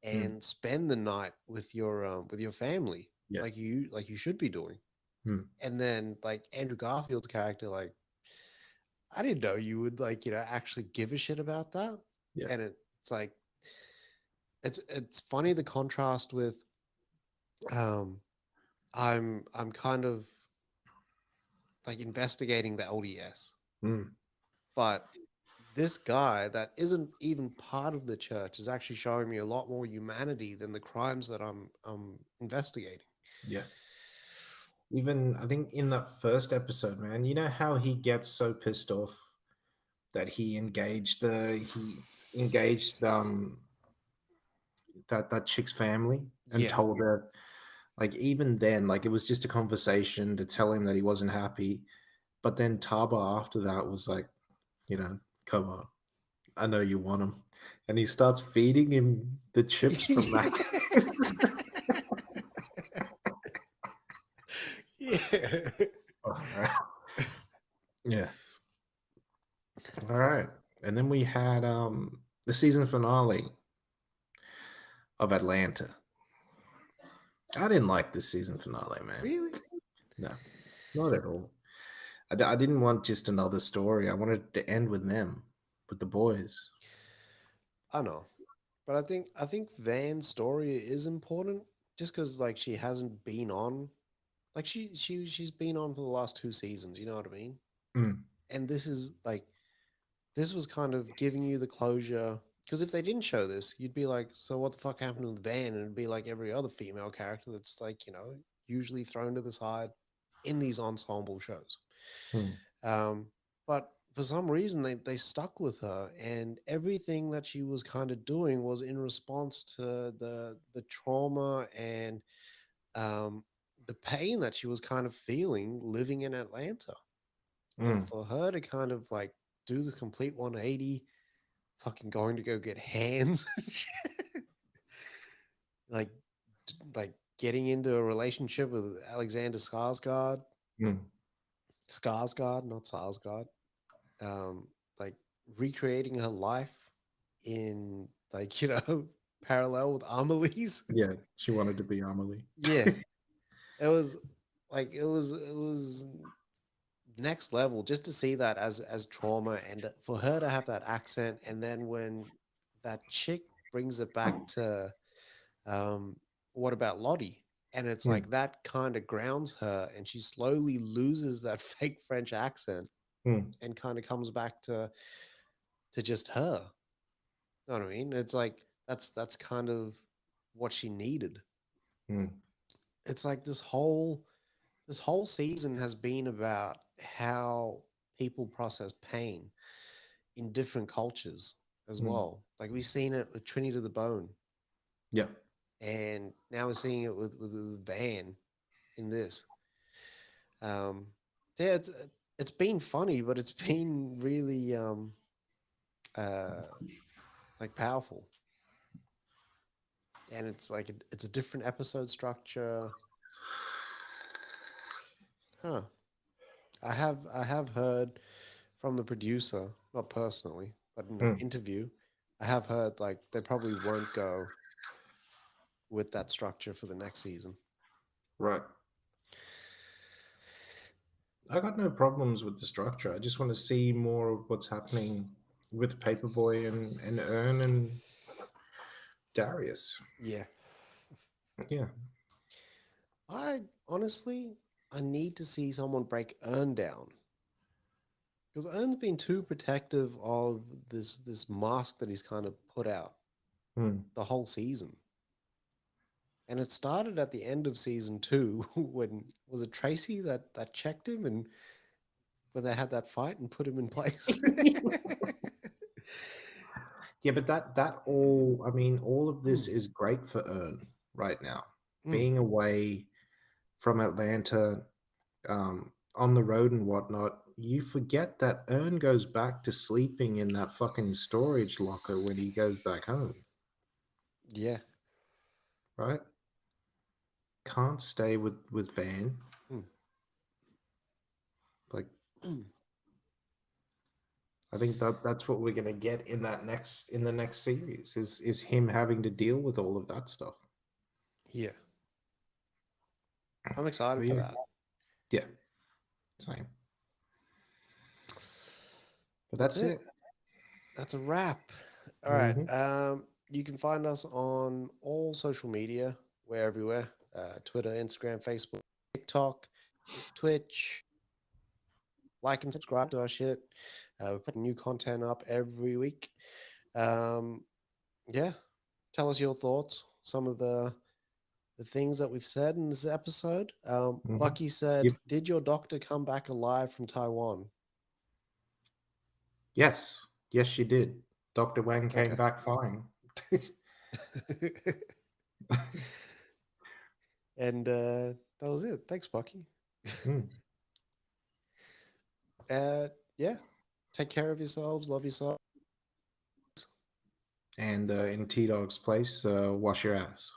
and spend the night with your family, Yeah. like you should be doing. Mm. And then like Andrew Garfield's character, like I didn't know you would like actually give a shit about that. Yeah. And it's like it's funny the contrast with um I'm kind of like investigating the LDS, Mm. but this guy that isn't even part of the church is actually showing me a lot more humanity than the crimes that I'm investigating. Yeah. Even I think in that first episode, man, you know how he gets so pissed off that he engaged that chick's family and Yeah. told her, like, even then, like, it was just a conversation to tell him that he wasn't happy. But then Taba after that was like, come on, I know you want him. And he starts feeding him the chips from that. Yeah. All right. Yeah. All right. And then we had the season finale of Atlanta. I didn't like this season finale, man. Really? No, not at all. I didn't want just another story. I wanted to end with them, with the boys. I know. But I think Van's story is important just because like she hasn't been on, like she's been on for the last 2 seasons, you know what I mean? Mm. And this was kind of giving you the closure, because if they didn't show this, you'd be like, so what the fuck happened with Van? And it'd be like every other female character that's like, usually thrown to the side in these ensemble shows. Mm. But for some reason they stuck with her, and everything that she was kind of doing was in response to the trauma and um, the pain that she was kind of feeling living in Atlanta. And Mm. for her to kind of like do the complete 180, fucking going to go get hands, like like getting into a relationship with Alexander Skarsgård, Mm. Skarsgård, not Sarsgaard, like recreating her life in like parallel with Amelie's. Yeah, she wanted to be Amelie. Yeah, it was like it was next level just to see that as trauma, and for her to have that accent, and then when that chick brings it back to what about Lottie, and it's Mm. like that kind of grounds her, and she slowly loses that fake French accent Mm. and kind of comes back to just her. You know what I mean? It's like that's kind of what she needed. Mm. It's like this whole season has been about how people process pain in different cultures as Mm. well. Like we've seen it with Trinity to the Bone, Yeah. and now we're seeing it with Van in this. So yeah, it's been funny, but it's been really uh like powerful. And it's like it's a different episode structure. Huh. I have heard from the producer, not personally, but in an Mm. interview, I have heard like they probably won't go with that structure for the next season. Right. I got no problems with the structure. I just want to see more of what's happening with Paperboy and Ern and Darius. Yeah. Yeah. I honestly I need to see someone break Ern down. Because Ern's been too protective of this mask that he's kind of put out Mm. the whole season. And it started at the end of season 2 when was it Tracy that checked him, and when they had that fight and put him in place. Yeah, but that all, I mean, all of this is great for Ern right now. Being away from Atlanta, on the road and whatnot, you forget that Ern goes back to sleeping in that fucking storage locker when he goes back home, Yeah. right? can't stay with Van. Like, I think that's what we're gonna get in the next series is him having to deal with all of that stuff. Yeah. I'm excited for that. Yeah, same. But that's it. That's a wrap. All right. You can find us on all social media. We're everywhere. Twitter, Instagram, Facebook, TikTok, Twitch. Like and subscribe to our shit. We're putting new content up every week. Yeah. Tell us your thoughts. Some of the things that we've said in this episode. Bucky said, did your doctor come back alive from Taiwan? Yes, she did. Dr. Wang came back fine. And that was it. Thanks, Bucky. Yeah. Take care of yourselves. Love yourselves. And in T-Dog's place, wash your ass.